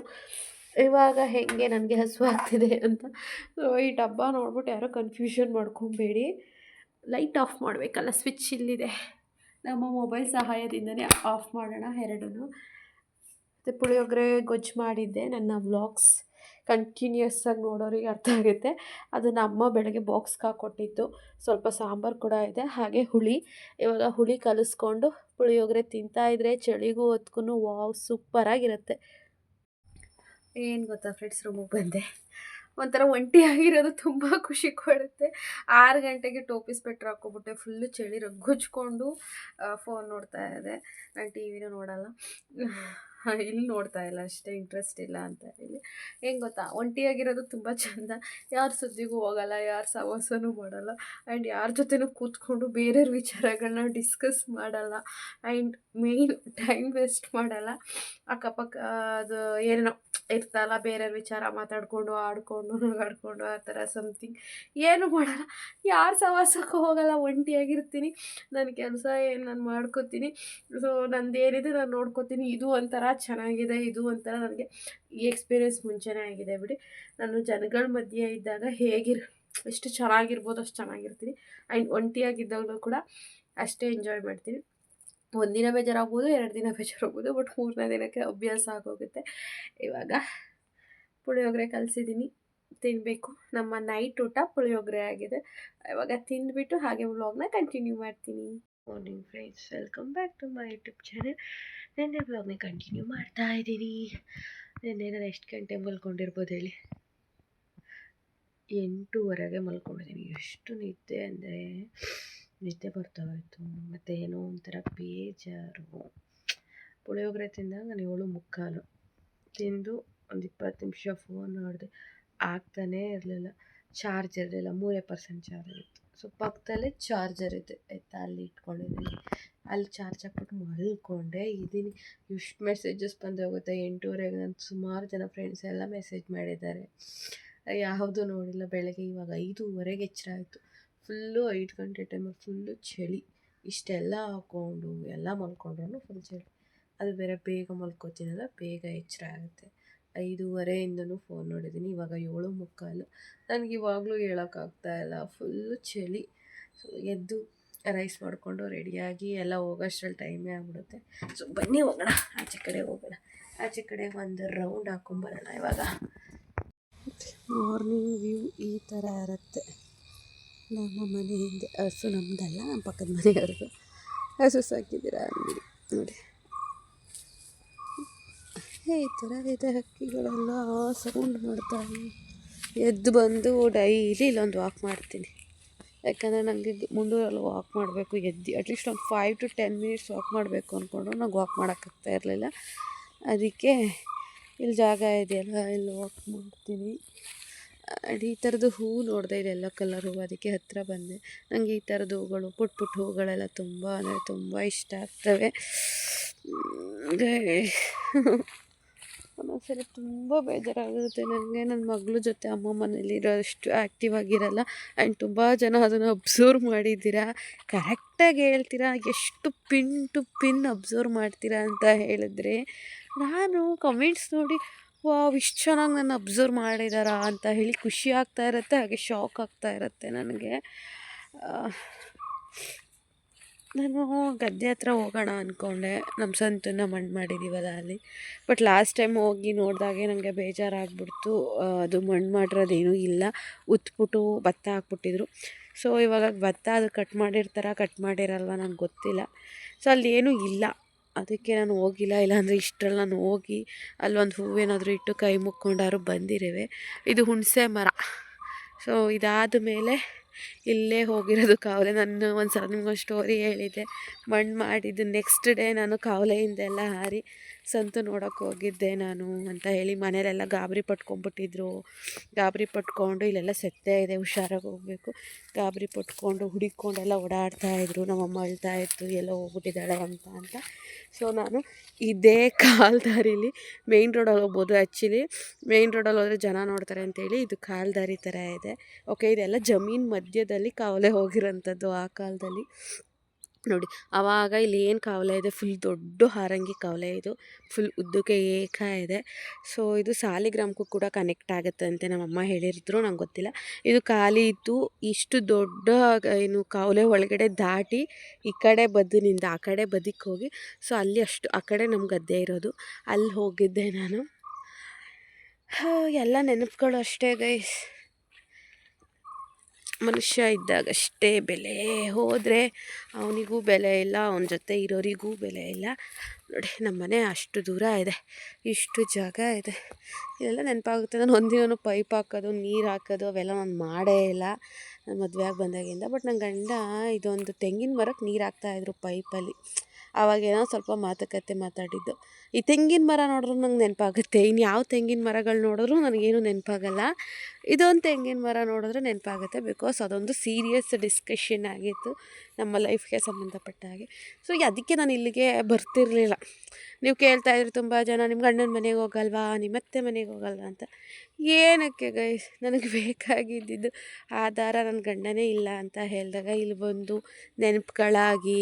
ಇವಾಗ ಹೇಗೆ ನನಗೆ ಹಸುವಾಗ್ತಿದೆ ಅಂತ. ಈ ಡಬ್ಬ ನೋಡ್ಬಿಟ್ಟು ಯಾರೋ ಕನ್ಫ್ಯೂಷನ್ ಮಾಡ್ಕೊಬೇಡಿ. ಲೈಟ್ ಆಫ್ ಮಾಡಬೇಕಲ್ಲ, ಸ್ವಿಚ್ ಇಲ್ಲಿದೆ. ನಮ್ಮ ಮೊಬೈಲ್ ಸಹಾಯದಿಂದನೇ ಆಫ್ ಮಾಡೋಣ ಎರಡೂ. ಮತ್ತು ಪುಳಿಯೋಗರೆ ಗೊಜ್ಜು ಮಾಡಿದ್ದೆ. ನನ್ನ ವ್ಲಾಗ್ಸ್ ಕಂಟಿನ್ಯೂಸ್ ಆಗಿ ನೋಡೋರಿಗೆ ಅರ್ಥ ಆಗುತ್ತೆ. ಅದು ನಮ್ಮ ಬೆಳಗ್ಗೆ ಬಾಕ್ಸ್ಗೆ ಹಾಕ್ಕೊಟ್ಟಿತ್ತು. ಸ್ವಲ್ಪ ಸಾಂಬಾರು ಕೂಡ ಇದೆ, ಹಾಗೆ ಹುಳಿ. ಇವಾಗ ಹುಳಿ ಕಲಿಸ್ಕೊಂಡು ಪುಳಿಯೋಗರೆ ತಿಂತಾಯಿದ್ರೆ ಚಳಿಗೂ ಹೊತ್ಗೂ ವಾವ್ ಸೂಪರಾಗಿರುತ್ತೆ. ಏನು ಗೊತ್ತಾ ಫ್ರೆಂಡ್ಸ್, ರೂಮಿಗೆ ಬಂದೆ. ಒಂಥರ ಒಂಟಿಯಾಗಿರೋದು ತುಂಬ ಖುಷಿ ಕೊಡುತ್ತೆ. 6 ಗಂಟೆಗೆ ಟೋಪಿ ಸ್ವೆಟ್ರ್ ಹಾಕ್ಕೊಬಿಟ್ಟೆ. ಫುಲ್ಲು ಚಳಿ ರಗ್ಗುಚ್ಕೊಂಡು ಫೋನ್ ನೋಡ್ತಾ ಇದ್ದೆ. ನಾನು ಟಿ ವಿನೂ ನೋಡೋಲ್ಲ, ಇಲ್ಲಿ ನೋಡ್ತಾ ಇಲ್ಲ, ಅಷ್ಟೇ ಇಂಟ್ರೆಸ್ಟ್ ಇಲ್ಲ ಅಂತ ಹೇಳಿ. ಏನು ಗೊತ್ತಾ, ಒಂಟಿಯಾಗಿರೋದು ತುಂಬ ಚೆಂದ. ಯಾರ ಸುದ್ದಿಗೂ ಹೋಗಲ್ಲ, ಯಾರ ಸಹವಾಸನೂ ಮಾಡಲ್ಲ, ಆ್ಯಂಡ್ ಯಾರ ಜೊತೆನೂ ಕೂತ್ಕೊಂಡು ಬೇರೆಯವ್ರ ವಿಚಾರಗಳನ್ನ ಡಿಸ್ಕಸ್ ಮಾಡಲ್ಲ, ಆ್ಯಂಡ್ ಮೇಯ್ನ್ ಟೈಮ್ ವೇಸ್ಟ್ ಮಾಡಲ್ಲ. ಅಕ್ಕಪಕ್ಕ ಅದು ಏನೇನೋ ಇರ್ತಲ್ಲ, ಬೇರೆಯವ್ರ ವಿಚಾರ ಮಾತಾಡಿಕೊಂಡು ಆಡಿಕೊಂಡು ನಗಾಡಿಕೊಂಡು ಆ ಥರ ಸಮಥಿಂಗ್ ಏನೂ ಮಾಡಲ್ಲ. ಯಾರ ಸಹವಾಸಕ್ಕೂ ಹೋಗಲ್ಲ, ಒಂಟಿಯಾಗಿರ್ತೀನಿ. ನನ್ನ ಕೆಲಸ ಏನು ನಾನು ಮಾಡ್ಕೋತೀನಿ. ಸೊ ನಂದೇನಿದೆ ನಾನು ನೋಡ್ಕೋತೀನಿ. ಇದು ಒಂಥರ ಚೆನ್ನಾಗಿದೆ. ಇದು ಒಂಥರ ನನಗೆ ಈ ಎಕ್ಸ್ಪೀರಿಯೆನ್ಸ್ ಮುಂಚೆನೇ ಆಗಿದೆ ಬಿಡಿ. ನಾನು ಜನಗಳ ಮಧ್ಯೆ ಇದ್ದಾಗ ಎಷ್ಟು ಚೆನ್ನಾಗಿರ್ಬೋದು ಅಷ್ಟು ಚೆನ್ನಾಗಿರ್ತೀನಿ. ಆ್ಯಂಡ್ ಒಂಟಿಯಾಗಿದ್ದಾಗಲೂ ಕೂಡ ಅಷ್ಟೇ ಎಂಜಾಯ್ ಮಾಡ್ತೀನಿ. 1 ದಿನ ಬೇಜಾರಾಗ್ಬೋದು, 2 ದಿನ ಬೇಜಾರಾಗ್ಬೋದು, ಬಟ್ 3ನೇ ದಿನಕ್ಕೆ ಅಭ್ಯಾಸ ಆಗೋಗುತ್ತೆ. ಇವಾಗ ಪುಳಿಯೋಗರೆ ಕಲಿಸಿದ್ದೀನಿ, ತಿನ್ನಬೇಕು. ನಮ್ಮ ನೈಟ್ ಊಟ ಪುಳಿಯೋಗರೆ ಆಗಿದೆ. ಇವಾಗ ತಿಂದುಬಿಟ್ಟು ಹಾಗೆ ವ್ಲಾಗ್ನ ಕಂಟಿನ್ಯೂ ಮಾಡ್ತೀನಿ. Morning friends, welcome back to my YouTube channel. ನೆನ್ನೆ ವ್ಲಾಗ್ನ ಕಂಟಿನ್ಯೂ ಮಾಡ್ತಾ ಇದ್ದೀನಿ. ನೆನ್ನೆ ನಾನು ಎಷ್ಟು ಗಂಟೆ ಮಲ್ಕೊಂಡಿರ್ಬೋದು ಹೇಳಿ? 8:30ಗೆ ಮಲ್ಕೊಂಡಿದ್ದೀನಿ. ಎಷ್ಟು ನಿದ್ದೆ ಅಂದರೆ ನಿದ್ದೆ ಬರ್ತಾ ಇತ್ತು. ಮತ್ತು ಏನೋ ಒಂಥರ ಬೇಜಾರು. ಪುಳಿಯೋಗರೆ ತಿಂದಾಗ ನಾನು 7:45 ತಿಂದು ಒಂದು 20 ನಿಮಿಷ ಫೋನ್ ನೋಡಿದೆ. ಆಗ್ತಾನೇ ಇರಲಿಲ್ಲ. ಚಾರ್ಜ್ ಇರಲಿಲ್ಲ, 3% ಚಾರ್ಜ್ ಇತ್ತು. ಸೊ ಪಕ್ಕದಲ್ಲೇ ಚಾರ್ಜರ್ ಇದೆ ಆಯಿತಾ, ಅಲ್ಲಿ ಇಟ್ಕೊಂಡಿದ್ದೀನಿ. ಅಲ್ಲಿ ಚಾರ್ಜ್ ಹಾಕ್ಬಿಟ್ಟು ಮಲ್ಕೊಂಡೆ ಇದ್ದೀನಿ. ಎಷ್ಟು ಮೆಸೇಜಸ್ ಬಂದೋಗುತ್ತೆ. 8:30ಗೆ ನಾನು ಸುಮಾರು ಜನ ಫ್ರೆಂಡ್ಸ್ ಎಲ್ಲ ಮೆಸೇಜ್ ಮಾಡಿದ್ದಾರೆ. ಯಾವುದೂ ನೋಡಿಲ್ಲ. ಬೆಳಗ್ಗೆ ಇವಾಗ 5:30ಗೆ ಎಚ್ಚರ ಆಯಿತು. ಫುಲ್ಲು 5 ಗಂಟೆ ಟೈಮಲ್ಲಿ ಫುಲ್ಲು ಚಳಿ. ಇಷ್ಟೆಲ್ಲ ಹಾಕ್ಕೊಂಡು ಎಲ್ಲ ಮಲ್ಕೊಂಡ್ರೂ ಫುಲ್ ಚಳಿ. ಅದು ಬೇರೆ ಬೇಗ ಮಲ್ಕೋತೀನಲ್ಲ, ಬೇಗ ಎಚ್ಚರ ಆಗುತ್ತೆ. 5:30ಇಂದನೂ ಫೋನ್ ನೋಡಿದ್ದೀನಿ. ಇವಾಗ 7:45. ನನಗೆ ಇವಾಗಲೂ ಹೇಳೋಕ್ಕಾಗ್ತಾಯಿಲ್ಲ, ಫುಲ್ಲು ಚಳಿ. ಸೊ ಎದ್ದು ರೈಸ್ ಮಾಡಿಕೊಂಡು ರೆಡಿಯಾಗಿ ಎಲ್ಲ ಹೋಗೋಷ್ಟ್ರಲ್ಲಿ ಟೈಮೇ ಆಗಿಬಿಡುತ್ತೆ. ಸೊ ಬನ್ನಿ ಹೋಗೋಣ, ಆಚೆ ಕಡೆ ಹೋಗೋಣ. ಆಚೆ ಕಡೆ ಒಂದು ರೌಂಡ್ ಹಾಕ್ಕೊಂಬರೋಣ. ಇವಾಗ ಮಾರ್ನಿಂಗ್ ವ್ಯೂ ಈ ಥರ ಇರುತ್ತೆ. ನಮ್ಮ ಮನೆ ಹಿಂದೆ ಹಸು, ನಮ್ಮದಲ್ಲ, ನಮ್ಮ ಪಕ್ಕದ ಮನೆಯವ್ರದ್ದು ಹಸು ಸಾಕಿದ್ದೀರ ಅಂಗಡಿ ನೋಡಿ. ಈ ಥರ ಇದೆ. ಹಕ್ಕಿಗಳೆಲ್ಲ ಸೌಂಡ್ ಮಾಡ್ತಾವೆ. ಎದ್ದು ಬಂದು ಡೈಲಿ ಇಲ್ಲೊಂದು ವಾಕ್ ಮಾಡ್ತೀನಿ. ಯಾಕಂದರೆ ನನಗೆ ಮುಂದೂರಲ್ಲಿ ವಾಕ್ ಮಾಡಬೇಕು. ಎದ್ದು ಅಟ್ಲೀಸ್ಟ್ ಒಂದು 5 to 10 ಮಿನಿಟ್ಸ್ ವಾಕ್ ಮಾಡಬೇಕು ಅಂದ್ಕೊಂಡ್ರು ನಂಗೆ ವಾಕ್ ಮಾಡೋಕ್ಕಾಗ್ತಾ ಇರಲಿಲ್ಲ. ಅದಕ್ಕೆ ಇಲ್ಲಿ ಜಾಗ ಇದೆಯಲ್ಲ, ಇಲ್ಲಿ ವಾಕ್ ಮಾಡ್ತೀನಿ. ಆ್ಯಂಡ್ ಈ ಥರದ್ದು ಹೂವು ನೋಡಿದೆ, ಇದೆಲ್ಲ ಕಲರ್ ಹೂವು, ಅದಕ್ಕೆ ಹತ್ತಿರ ಬಂದೆ. ನನಗೆ ಈ ಥರದ್ದು ಹೂಗಳು, ಪುಟ್ಟ ಪುಟ್ಟ ಹೂಗಳೆಲ್ಲ ತುಂಬ ಅಂದರೆ ತುಂಬ ಇಷ್ಟ ಆಗ್ತವೆ. ಒಂದೊಂದ್ಸರಿ ತುಂಬ ಬೇಜಾರಾಗುತ್ತೆ ನನಗೆ. ನನ್ನ ಮಗಳ ಜೊತೆ ಅಮ್ಮ ಮನೇಲಿರೋ ಅಷ್ಟು ಆ್ಯಕ್ಟಿವ್ ಆಗಿರಲ್ಲ. ಆ್ಯಂಡ್ ತುಂಬ ಜನ ಅದನ್ನು ಅಬ್ಸರ್ವ್ ಮಾಡಿದ್ದೀರಾ, ಕರೆಕ್ಟಾಗಿ ಹೇಳ್ತೀರಾ, ಎಷ್ಟು ಪಿನ್ ಟು ಪಿನ್ ಅಬ್ಸರ್ವ್ ಮಾಡ್ತೀರಾ ಅಂತ ಹೇಳಿದ್ರೆ, ನಾನು ಕಮೆಂಟ್ಸ್ ನೋಡಿ ವಾವ್ ಇಷ್ಟು ಚೆನ್ನಾಗಿ ನನ್ನ ಅಬ್ಸರ್ವ್ ಮಾಡಿದಾರಾ ಅಂತ ಹೇಳಿ ಖುಷಿ ಆಗ್ತಾ ಇರುತ್ತೆ, ಹಾಗೆ ಶಾಕ್ ಆಗ್ತಾ ಇರುತ್ತೆ ನನಗೆ. ನಾನು ಗದ್ದೆ ಹತ್ರ ಹೋಗೋಣ ಅಂದ್ಕೊಂಡೆ, ನಮ್ಮ ಸಂತನ್ನ ಮಣ್ಣು ಮಾಡಿದ್ದೀವಲ್ಲ ಅಲ್ಲಿ. ಬಟ್ ಲಾಸ್ಟ್ ಟೈಮ್ ಹೋಗಿ ನೋಡಿದಾಗೆ ನನಗೆ ಬೇಜಾರಾಗ್ಬಿಡ್ತು. ಅದು ಮಣ್ಣು ಮಾಡಿರೋದೇನೂ ಇಲ್ಲ, ಉತ್ಬಿಟ್ಟು ಭತ್ತ ಹಾಕ್ಬಿಟ್ಟಿದ್ರು. ಸೊ ಇವಾಗ ಭತ್ತ ಅದು ಕಟ್ ಮಾಡಿರಲ್ವ ನನಗೆ ಗೊತ್ತಿಲ್ಲ. ಸೊ ಅಲ್ಲಿ ಏನೂ ಇಲ್ಲ, ಅದಕ್ಕೆ ನಾನು ಹೋಗಿಲ್ಲ. ಇಲ್ಲಾಂದರೆ ಇಷ್ಟರಲ್ಲಿ ನಾನು ಹೋಗಿ ಅಲ್ಲೊಂದು ಹೂವೇನಾದರೂ ಇಟ್ಟು ಕೈ ಮುಕ್ಕೊಂಡಾದ್ರು ಬಂದಿರುವೆ. ಇದು ಹುಣಸೆ ಮರ. ಸೊ ಇದಾದ ಮೇಲೆ ಇಲ್ಲೇ ಹೋಗಿರೋದು ಕಾವಲೆ. ನಾನು ಒಂದು ಸಲ ನಿಮ್ಗೊಂದು ಸ್ಟೋರಿ ಹೇಳಿದ್ದೆ, ಮಣ್ಣು ಮಾಡಿದ್ದು ನೆಕ್ಸ್ಟ್ ಡೇ ನಾನು ಕಾವಲೆಯಿಂದೆಲ್ಲ ಹಾರಿ ಸಂತು ನೋಡೋಕ್ಕೆ ಹೋಗಿದ್ದೆ ನಾನು ಅಂತ ಹೇಳಿ. ಮನೇಲೆಲ್ಲ ಗಾಬರಿ ಪಟ್ಕೊಂಡ್ಬಿಟ್ಟಿದ್ರು. ಗಾಬರಿ ಪಟ್ಕೊಂಡು ಇಲ್ಲೆಲ್ಲ ಸೆತ್ತೆ ಇದೆ, ಹುಷಾರಾಗಿ ಹೋಗಬೇಕು, ಗಾಬರಿ ಪಟ್ಕೊಂಡು ಹುಡುಕೊಂಡೆಲ್ಲ ಓಡಾಡ್ತಾಯಿದ್ರು. ನಮ್ಮಮ್ಮ ಅಳ್ತಾಯಿತ್ತು ಎಲ್ಲೋ ಹೋಗ್ಬಿಟ್ಟಿದ್ದಾಳೆ ಅಂತ. ಸೊ ನಾನು ಇದೇ ಕಾಲ್ ದಾರಿಲಿ ಮೇಯ್ನ್ ರೋಡಲ್ಲಿ ಹೋಗ್ಬೋದು. ಆ್ಯಕ್ಚುಲಿ ಮೇಯ್ನ್ ರೋಡಲ್ಲಿ ಹೋದರೆ ಜನ ನೋಡ್ತಾರೆ ಅಂತೇಳಿ ಇದು ಕಾಲ್ ದಾರಿ ಥರ ಇದೆ. ಓಕೆ, ಇದೆಲ್ಲ ಜಮೀನು ಮಧ್ಯದಲ್ಲಿ ಕಾವಲೆ ಹೋಗಿರೋಂಥದ್ದು ಆ ಕಾಲದಲ್ಲಿ ನೋಡಿ. ಆವಾಗ ಇಲ್ಲಿ ಏನು ಕಾವಲೆ ಇದೆ, ಫುಲ್ ದೊಡ್ಡ ಹಾರಂಗಿ ಕಾವಲೆ, ಇದು ಫುಲ್ ಉದ್ದಕ್ಕೆ ಏಕ ಇದೆ. ಸೊ ಇದು ಸಾಲಿಗ್ರಾಮಕ್ಕೂ ಕೂಡ ಕನೆಕ್ಟ್ ಆಗುತ್ತೆ ಅಂತೆ, ನಮ್ಮಮ್ಮ ಹೇಳಿದ್ರು, ನಂಗೆ ಗೊತ್ತಿಲ್ಲ. ಇದು ಖಾಲಿ ಇತ್ತು, ಇಷ್ಟು ದೊಡ್ಡ ಏನು ಕಾವಲೆ ಒಳಗಡೆ ದಾಟಿ ಈ ಕಡೆ ಬದಿನಿಂದ ಆ ಕಡೆ ಬದಿಗೆ ಹೋಗಿ, ಸೊ ಅಲ್ಲಿ ಅಷ್ಟು ಆ ಕಡೆ ನಮ್ಮ ಗದ್ದೆ ಇರೋದು, ಅಲ್ಲಿ ಹೋಗಿದ್ದೆ ನಾನು. ಎಲ್ಲ ನೆನಪುಗಳು ಅಷ್ಟೇ ಗೈಸ್. ಮನುಷ್ಯ ಇದ್ದಾಗಷ್ಟೇ ಬೆಲೆ, ಹೋದರೆ ಅವನಿಗೂ ಬೆಲೆ ಇಲ್ಲ, ಅವನ ಜೊತೆ ಇರೋರಿಗೂ ಬೆಲೆ ಇಲ್ಲ. ನೋಡಿ ನಮ್ಮ ಮನೆ ಅಷ್ಟು ದೂರ ಇದೆ, ಇಷ್ಟು ಜಾಗ ಇದೆ, ಇದೆಲ್ಲ ನೆನಪಾಗುತ್ತೆ. ನಾನು ಒಂದಿನೂ ಪೈಪ್ ಹಾಕೋದು, ನೀರು ಹಾಕೋದು ಅವೆಲ್ಲ ನಾನು ಮಾಡೇ ಇಲ್ಲ ನಾನು ಮದುವೆ ಆಗಿ ಬಂದಾಗಿಂದ. ಬಟ್ ನನ್ನ ಗಂಡ ಇದೊಂದು ತೆಂಗಿನ ಮರಕ್ಕೆ ನೀರು ಹಾಕ್ತಾಯಿದ್ರು ಪೈಪಲ್ಲಿ. ಆವಾಗೇನೋ ಸ್ವಲ್ಪ ಮಾತುಕತೆ ಮಾತಾಡಿದ್ದು. ಈ ತೆಂಗಿನ ಮರ ನೋಡಿದ್ರು ನಂಗೆ ನೆನಪಾಗುತ್ತೆ, ಇನ್ನು ಯಾವ ತೆಂಗಿನ ಮರಗಳು ನೋಡಿದ್ರು ನನಗೇನು ನೆನಪಾಗಲ್ಲ. ಇದೊಂದು ತೆಂಗಿನ ಮರ ನೋಡಿದ್ರೆ ನೆನಪಾಗುತ್ತೆ, ಬಿಕಾಸ್ ಅದೊಂದು ಸೀರಿಯಸ್ ಡಿಸ್ಕಷನ್ ಆಗಿತ್ತು ನಮ್ಮ ಲೈಫ್ಗೆ ಸಂಬಂಧಪಟ್ಟ ಹಾಗೆ. ಸೊ ಅದಕ್ಕೆ ನಾನು ಇಲ್ಲಿಗೆ ಬರ್ತಿರಲಿಲ್ಲ. ನೀವು ಕೇಳ್ತಾಯಿದ್ರಿ ತುಂಬ ಜನ, ನಿಮ್ಮ ಗಂಡನ ಮನೆಗೆ ಹೋಗಲ್ವಾ, ನಿಮ್ಮ ಅತ್ತೆ ಮನೆಗೆ ಹೋಗಲ್ವಾ ಅಂತ. ಏನಕ್ಕೆ ಗೈಸ್, ನನಗೆ ಬೇಕಾಗಿದ್ದಿದ್ದು ಆಧಾರ ನನ್ನ ಗಂಡನೇ ಇಲ್ಲ ಅಂತ ಹೇಳಿದಾಗ ಇಲ್ಲಿ ಬಂದು ನೆನಪುಗಳಾಗಿ,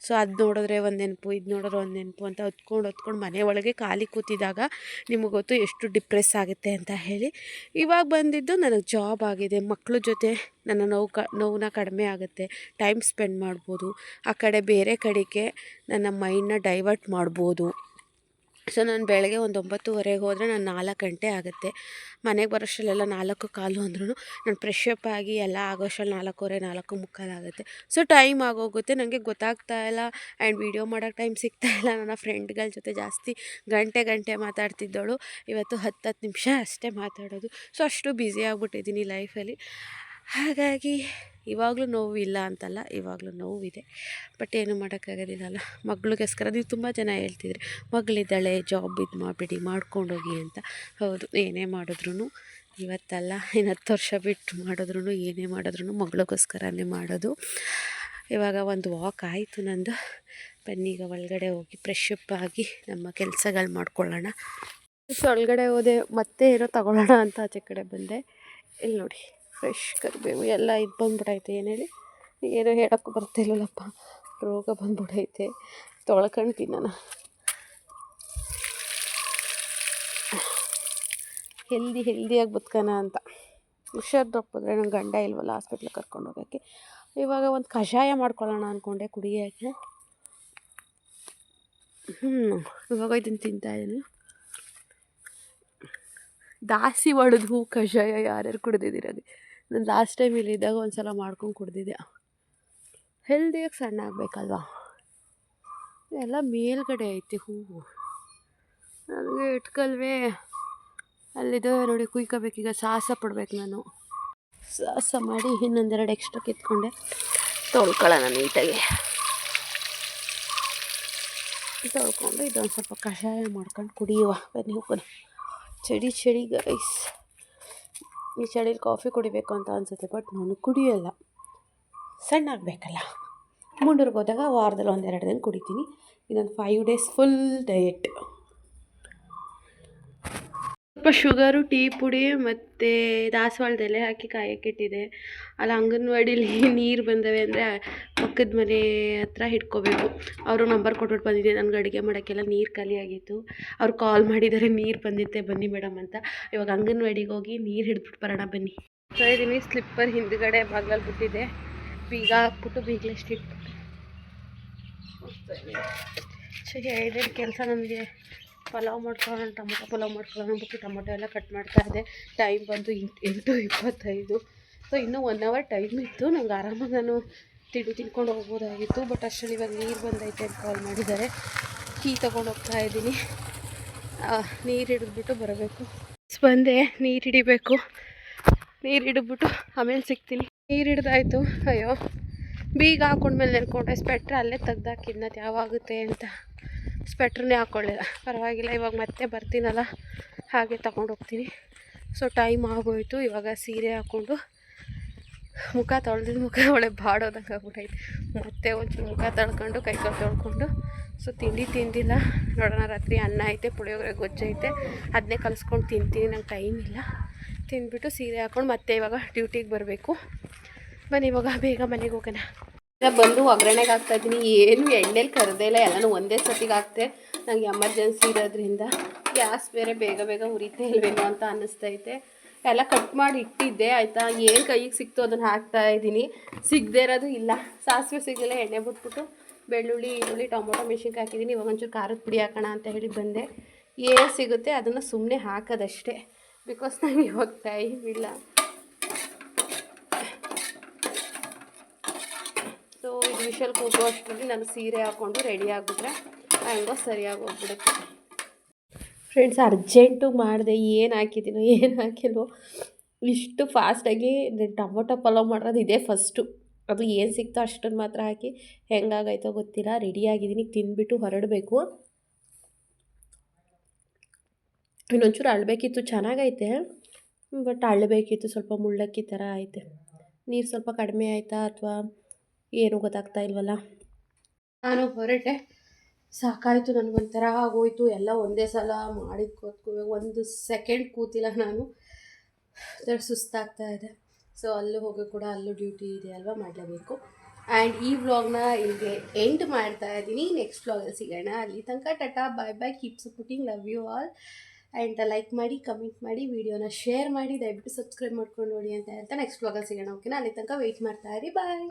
ಸೊ ಅದು ನೋಡಿದ್ರೆ ಒಂದು ನೆನಪು, ಇದು ನೋಡಿದ್ರೆ ಒಂದು ನೆನಪು ಅಂತ ಹೊತ್ಕೊಂಡು ಮನೆ ಒಳಗೆ ಖಾಲಿ ಕೂತಿದ್ದಾಗ ನಿಮಗೆ ಗೊತ್ತು ಎಷ್ಟು ಡಿಪ್ರೆಸ್ ಆಗುತ್ತೆ ಅಂತ ಹೇಳಿ. ಇವಾಗ ಬಂದಿದ್ದು ನನಗೆ ಜಾಬ್ ಆಗಿದೆ, ಮಕ್ಕಳ ಜೊತೆ ನನ್ನ ನೋವನ್ನ ಕಡಿಮೆ ಆಗುತ್ತೆ, ಟೈಮ್ ಸ್ಪೆಂಡ್ ಮಾಡ್ಬೋದು, ಆ ಕಡೆ ಬೇರೆ ಕಡೆಗೆ ನನ್ನ ಮೈಂಡನ್ನ ಡೈವರ್ಟ್ ಮಾಡ್ಬೋದು. ಸೊ ನಾನು ಬೆಳಗ್ಗೆ ಒಂದು 9:30 ಹೋದರೆ ನಾನು 4 ಗಂಟೆ ಆಗುತ್ತೆ ಮನೆಗೆ ಬರೋಷ್ಟರಲ್ಲೆಲ್ಲ 4:15 ಅಂದ್ರೂ ನಾನು ಫ್ರೆಶಪ್ ಆಗಿ ಎಲ್ಲ ಆಗೋಷ್ಟರಲ್ಲಿ 4:15 4:45 ಆಗುತ್ತೆ. ಸೊ ಟೈಮ್ ಆಗೋಗುತ್ತೆ, ನನಗೆ ಗೊತ್ತಾಗ್ತಾ ಇಲ್ಲ. ಆ್ಯಂಡ್ ವೀಡಿಯೋ ಮಾಡೋಕ್ಕೆ ಟೈಮ್ ಸಿಗ್ತಾ ಇಲ್ಲ. ನನ್ನ ಫ್ರೆಂಡ್ಗಳ ಜೊತೆ ಜಾಸ್ತಿ ಗಂಟೆ ಮಾತಾಡ್ತಿದ್ದವಳು ಇವತ್ತು 10 ನಿಮಿಷ ಅಷ್ಟೇ ಮಾತಾಡೋದು. ಸೊ ಅಷ್ಟು ಬ್ಯುಸಿ ಆಗಿಬಿಟ್ಟಿದ್ದೀನಿ ಲೈಫಲ್ಲಿ. ಹಾಗಾಗಿ ಇವಾಗಲೂ ನೋವು ಇಲ್ಲ ಅಂತಲ್ಲ, ಇವಾಗಲೂ ನೋವಿದೆ. ಬಟ್ ಏನು ಮಾಡೋಕ್ಕಾಗೋದಿಲ್ಲಲ್ಲ, ಮಗಳಿಗೋಸ್ಕರ. ನೀವು ತುಂಬ ಜನ ಹೇಳ್ತಿದ್ರಿ ಮಗಳಿದ್ದಾಳೆ, ಜಾಬ್ ಇದು ಮಾಡಿಬಿಡಿ, ಮಾಡ್ಕೊಂಡೋಗಿ ಅಂತ. ಹೌದು, ಏನೇ ಮಾಡಿದ್ರು ಇವತ್ತಲ್ಲ ಇನ್ನು 10 ವರ್ಷ ಬಿಟ್ಟು ಮಾಡಿದ್ರು, ಏನೇ ಮಾಡಿದ್ರು ಮಗಳಿಗೋಸ್ಕರನೇ ಮಾಡೋದು. ಇವಾಗ ಒಂದು ವಾಕ್ ಆಯಿತು ನಂದು. ಬನ್ನೀಗ ಒಳಗಡೆ ಹೋಗಿ ಫ್ರೆಶಪ್ ಆಗಿ ನಮ್ಮ ಕೆಲಸಗಳು ಮಾಡ್ಕೊಳ್ಳೋಣ. ಒಳಗಡೆ ಹೋದೆ, ಮತ್ತೆ ಏನೋ ತಗೊಳ್ಳೋಣ ಅಂತ ಆಚೆ ಕಡೆ ಬಂದೆ. ಇಲ್ಲಿ ನೋಡಿ, ಫ್ರೆಶ್ ಕರಿಬೇವು ಎಲ್ಲ ಇದು ಬಂದ್ಬಿಟ್ಟೈತೆ. ಏನು ಹೇಳಿ, ಏನೋ ಹೇಳೋಕ್ಕೂ ಬರ್ತಿಲ್ಲಪ್ಪ, ರೋಗ ಬಂದ್ಬಿಟ್ಟೈತೆ. ತೊಳ್ಕೊಂಡು ತಿನ್ನೋಣ, ಹೆಲ್ದಿಯಾಗಿ ಬದುಕೋಣ ಅಂತ. ಹುಷಾರು ತಪ್ಪಿದ್ರೆ ನನ್ನ ಗಂಡ ಇಲ್ವಲ್ಲ ಹಾಸ್ಪಿಟ್ಲಿಗೆ ಕರ್ಕೊಂಡು ಹೋಗೋಕ್ಕೆ. ಇವಾಗ ಒಂದು ಕಷಾಯ ಮಾಡ್ಕೊಳ್ಳೋಣ ಅಂದ್ಕೊಂಡೆ ಕುಡಿಯೋಕ್ಕೆ. ಇವಾಗ ಇದನ್ನು ತಿಂತಾಯಿದ್ದೀನಿ. ದಾಸಿ ಒಡೆದು ಹೂ ಕಷಾಯ ಯಾರ್ಯಾರು ಕುಡ್ದಿದ್ದೀರಾಗಿ. ನಾನು ಲಾಸ್ಟ್ ಟೈಮ್ ಇಲ್ಲಿದ್ದಾಗ ಒಂದು ಸಲ ಮಾಡ್ಕೊಂಡು ಕುಡ್ದಿದ್ದೆ. ಹೆಲ್ದಿಯಾಗಿ ಸಣ್ಣ ಆಗಬೇಕಲ್ವಾ. ಎಲ್ಲ ಮೇಲ್ಗಡೆ ಐತೆ ಹೂವು, ನನಗೆ ಇಟ್ಕಲ್ವೇ. ಅಲ್ಲಿದೆ ನೋಡಿ, ಕುಯ್ಕೋಬೇಕೀಗ. ಸಾಹಸ ಪಡ್ಬೇಕು ನಾನು. ಸಾಹಸ ಮಾಡಿ ಇನ್ನೊಂದೆರಡು ಎಕ್ಸ್ಟ್ರಾ ಕಿತ್ಕೊಂಡೆ. ತೊಳ್ಕೊಳ್ಳೋಣ ನೀಟಾಗಿ. ತೊಳ್ಕೊಂಡು ಇದೊಂದು ಸ್ವಲ್ಪ ಕಷಾಯ ಮಾಡ್ಕೊಂಡು ಕುಡಿಯುವ. ಬನ್ನಿ ಹೋಗೋಣ. ಚಳಿ ಗೈಸ್. ಈ ಚಳಿಲಿ ಕಾಫಿ ಕುಡಿಬೇಕು ಅಂತ ಅನಿಸುತ್ತೆ, ಬಟ್ ನಾನು ಕುಡಿಯೋಲ್ಲ, ಸಣ್ಣ ಆಗಬೇಕಲ್ಲ. ಮುಂಡೂರಿಗೆ ಹೋದಾಗ ವಾರದಲ್ಲಿ 1-2 ದಿನ ಕುಡಿತೀನಿ. ಇನ್ನೊಂದು 5 ಡೇಸ್ ಫುಲ್ ಡಯಟ್. ಸ್ವಲ್ಪ ಶುಗರು, ಟೀ ಪುಡಿ ಮತ್ತು ದಾಸವಾಳದ ಎಲೆ ಹಾಕಿ ಕಾಯಕ್ಕಿಟ್ಟಿದೆ. ಅಲ್ಲಿ ಅಂಗನವಾಡೀಲಿ ನೀರು ಬಂದವೆ ಅಂದರೆ ಪಕ್ಕದ ಮನೆ ಹತ್ರ ಹಿಡ್ಕೋಬೇಕು. ಅವರು ನಂಬರ್ ಕೊಟ್ಬಿಟ್ಟು ಬಂದಿದ್ದೆ. ನನಗೆ ಅಡುಗೆ ಮಾಡೋಕ್ಕೆಲ್ಲ ನೀರು ಖಾಲಿಯಾಗಿತ್ತು. ಅವ್ರು ಕಾಲ್ ಮಾಡಿದ್ದಾರೆ, ನೀರು ಬಂದಿತ್ತೆ ಬನ್ನಿ ಮೇಡಮ್ ಅಂತ. ಇವಾಗ ಅಂಗನವಾಡಿಗೆ ಹೋಗಿ ನೀರು ಹಿಡಿದ್ಬಿಟ್ಟು ಬರೋಣ ಬನ್ನಿ. ಇದ್ದೀನಿ ಸ್ಲಿಪ್ಪರ್ ಹಿಂದ್ಗಡೆ ಬಾಗ್ಲಲ್ಲಿ ಬಿಟ್ಟಿದೆ, ಬೀಗ ಹಾಕ್ಬಿಟ್ಟು ಬೀಗ್ಲಷ್ಟು ಇಟ್ಬಿಟ್ಟು ಎರಡೆರಡು ಕೆಲಸ ನನಗೆ. ಪಲಾವ್ ಮಾಡ್ಕೊಳ್ಳೋಣ, ಟೊಮೊಟೊ ಪಲಾವ್ ಮಾಡ್ಕೊಳ್ಳೋಣ ಅಂದ್ಬಿಟ್ಟು ಟೊಮೊಟೊ ಎಲ್ಲ ಕಟ್ ಮಾಡ್ತಾಯಿದ್ದೆ. ಟೈಮ್ ಬಂದು 8:25. ಸೊ ಇನ್ನೂ 1 ಅವರ್ ಟೈಮ್ ಇತ್ತು. ನಂಗೆ ಆರಾಮಾಗಿ ನಾನು ತಿಂದ್ಕೊಂಡು ಹೋಗ್ಬೋದಾಗಿತ್ತು. ಬಟ್ ಅಷ್ಟರಲ್ಲಿ ಇವಾಗ ನೀರು ಬಂದೈತೆ ಅಂತ ಕಾಲ್ ಮಾಡಿದ್ದಾರೆ. ಕೀ ತೊಗೊಂಡು ಹೋಗ್ತಾ ಇದ್ದೀನಿ. ನೀರು ಹಿಡಿದ್ಬಿಟ್ಟು ಬರಬೇಕು. ಬಂದೆ, ನೀರು ಹಿಡಿಬೇಕು. ನೀರು ಹಿಡಿದ್ಬಿಟ್ಟು ಆಮೇಲೆ ಸಿಗ್ತೀನಿ. ನೀರು ಹಿಡ್ದಾಯ್ತು. ಅಯ್ಯೋ, ಬೀಗ ಹಾಕೊಂಡ್ಮೇಲೆ ನೆನ್ಕೊಂಡೆ ಸ್ವೆಟ್ರ್ ಅಲ್ಲೇ ತೆಗ್ದಾಕಿದ್ನ ಯಾವಾಗುತ್ತೆ ಅಂತ. ಸ್ವೆಟ್ರನ್ನೇ ಹಾಕ್ಕೊಳ್ಳಿಲ್ಲ. ಪರವಾಗಿಲ್ಲ, ಇವಾಗ ಮತ್ತೆ ಬರ್ತೀನಲ್ಲ ಹಾಗೆ ತಗೊಂಡು ಹೋಗ್ತೀನಿ. ಸೊ ಟೈಮ್ ಆಗೋಯಿತು. ಇವಾಗ ಸೀರೆ ಹಾಕ್ಕೊಂಡು ಮುಖ ತೊಳೆದಿದ್ದು ಮುಖ ಒಳ್ಳೆ ಬಾಡೋದಂಗೆ ಆಗ್ಬಿಟ್ಟೈತೆ. ಮತ್ತೆ ಒಂಚೂರು ಮುಖ ತೊಳ್ಕೊಂಡು ಕೈಕಾಲು ತೊಳ್ಕೊಂಡು. ಸೊ ತಿಂಡಿ ತಿಂದಿಲ್ಲ. ನೋಡೋಣ, ರಾತ್ರಿ ಅನ್ನ ಐತೆ, ಪುಳಿಯೋಗರೆ ಗೊಜ್ಜೈತೆ, ಅದನ್ನೇ ಕಲಿಸ್ಕೊಂಡು ತಿಂತೀನಿ. ನಂಗೆ ಟೈಮ್ ಇಲ್ಲ. ತಿಂದ್ಬಿಟ್ಟು ಸೀರೆ ಹಾಕ್ಕೊಂಡು ಮತ್ತೆ ಇವಾಗ ಡ್ಯೂಟಿಗೆ ಬರಬೇಕು. ಬನ್ನಿ ಇವಾಗ ಬೇಗ ಮನೆಗೆ ಹೋಗೋಣ. ಬಂದು ಒಗ್ಗರಣೆಗೆ ಹಾಕ್ತಾಯಿದ್ದೀನಿ. ಏನು ಎಣ್ಣೆಲಿ ಕರೆದೇ ಇಲ್ಲ, ಎಲ್ಲನೂ ಒಂದೇ ಸತಿಗೆ ಹಾಕ್ತೆ. ನನಗೆ ಎಮರ್ಜೆನ್ಸಿ ಇರೋದ್ರಿಂದ. ಗ್ಯಾಸ್ ಬೇರೆ ಬೇಗ ಬೇಗ ಉರಿತೇ ಇಲ್ವೇನೋ ಅಂತ ಅನ್ನಿಸ್ತೈತೆ. ಎಲ್ಲ ಕಟ್ ಮಾಡಿ ಇಟ್ಟಿದ್ದೆ ಆಯಿತಾ. ಏನು ಕೈಗೆ ಸಿಕ್ತು ಅದನ್ನು ಹಾಕ್ತಾಯಿದ್ದೀನಿ. ಸಿಗದೇ ಇರೋದು ಇಲ್ಲ. ಸಾಸಿವೆ ಸಿಗಲಿಲ್ಲ, ಎಣ್ಣೆ ಬಿಟ್ಬಿಟ್ಟು ಬೆಳ್ಳುಳ್ಳಿ, ಈರುಳ್ಳಿ, ಟೊಮೊಟೊ, ಮೆಣಸಿನ್ಕಾಯಿ ಹಾಕಿದ್ದೀನಿ. ಇವಾಗ ಒಂಚೂರು ಖಾರದ ಪುಡಿ ಹಾಕೋಣ ಅಂತ ಹೇಳಿ ಬಂದೆ. ಏನು ಸಿಗುತ್ತೆ ಅದನ್ನು ಸುಮ್ಮನೆ ಹಾಕೋದಷ್ಟೇ. ಬಿಕಾಸ್ ನನಗೆ ಇವಾಗ ಟೈಮ್ ಇಲ್ಲ. ಸೊ ಇದು ವಿಷಲ್ ಕೂಗೋ ಅಷ್ಟರಲ್ಲಿ ನಾನು ಸೀರೆ ಹಾಕ್ಕೊಂಡು ರೆಡಿ ಆಗಿಬಿಟ್ರೆ ಹಂಗೋ ಸರಿಯಾಗಿ ಹೋಗ್ಬಿಡುತ್ತೆ. ಫ್ರೆಂಡ್ಸ್, ಅರ್ಜೆಂಟು ಮಾಡಿದೆ. ಏನು ಹಾಕಿದ್ದೀನೋ ಏನು ಹಾಕಿಲ್ವೋ, ಇಷ್ಟು ಫಾಸ್ಟಾಗಿ ಟೊಮೊಟೊ ಪಲಾವ್ ಮಾಡೋದು ಇದೇ ಫಸ್ಟು. ಅದು ಏನು ಸಿಕ್ತೋ ಅಷ್ಟನ್ನು ಮಾತ್ರ ಹಾಕಿ ಹೆಂಗಾಗೈತೋ ಗೊತ್ತಿಲ್ಲ. ರೆಡಿಯಾಗಿದ್ದೀನಿ, ತಿಂದ್ಬಿಟ್ಟು ಹೊರಡಬೇಕು. ಇನ್ನೊಂಚೂರು ಅಳಬೇಕಿತ್ತು, ಚೆನ್ನಾಗೈತೆ, ಬಟ್ ಅಳಬೇಕಿತ್ತು. ಸ್ವಲ್ಪ ಮುಳ್ಳಕ್ಕಿ ಥರ ಐತೆ. ನೀರು ಸ್ವಲ್ಪ ಕಡಿಮೆ ಆಯಿತಾ ಅಥವಾ ಏನೂ ಗೊತ್ತಾಗ್ತಾ ಇಲ್ವಲ್ಲ. ನಾನು ಹೊರಟೆ, ಸಾಕಾಯಿತು. ನನಗೊಂಥರ ಆಗೋಯ್ತು. ಎಲ್ಲ ಒಂದೇ ಸಲ ಮಾಡಿದ ಕೂತ್ಕೋ 1 ಸೆಕೆಂಡ್ ಕೂತಿಲ್ಲ ನಾನು. ಸುಸ್ತಾಗ್ತಾ ಇದೆ. ಸೊ ಅಲ್ಲೂ ಹೋಗಿ ಕೂಡ ಅಲ್ಲೂ ಡ್ಯೂಟಿ ಇದೆ ಅಲ್ವಾ, ಮಾಡಲೇಬೇಕು. ಆ್ಯಂಡ್ ಈ ವ್ಲಾಗ್ನ ಇಲ್ಲಿಗೆ ಎಂಡ್ ಮಾಡ್ತಾ ಇದ್ದೀನಿ. ನೆಕ್ಸ್ಟ್ ವ್ಲಾಗಲ್ಲಿ ಸಿಗೋಣ. ಅಲ್ಲಿ ತನಕ tata, bye bye, keep supporting, love you all. And like ಮಾಡಿ, ಕಮೆಂಟ್ ಮಾಡಿ, ವಿಡಿಯೋನ ಶೇರ್ ಮಾಡಿ, ದಯವಿಟ್ಟು ಸಬ್ಸ್ಕ್ರೈಬ್ ಮಾಡ್ಕೊಂಡು ನೋಡಿ ಅಂತ ಹೇಳ್ತಾ ನೆಕ್ಸ್ಟ್ ವ್ಲಾಗಲ್ಲಿ ಸಿಗೋಣ. ಓಕೆನಾ? ಅಲ್ಲಿ ತನಕ ವೆಯ್ಟ್ ಮಾಡ್ತಾ ಇರಿ. ಬಾಯ್.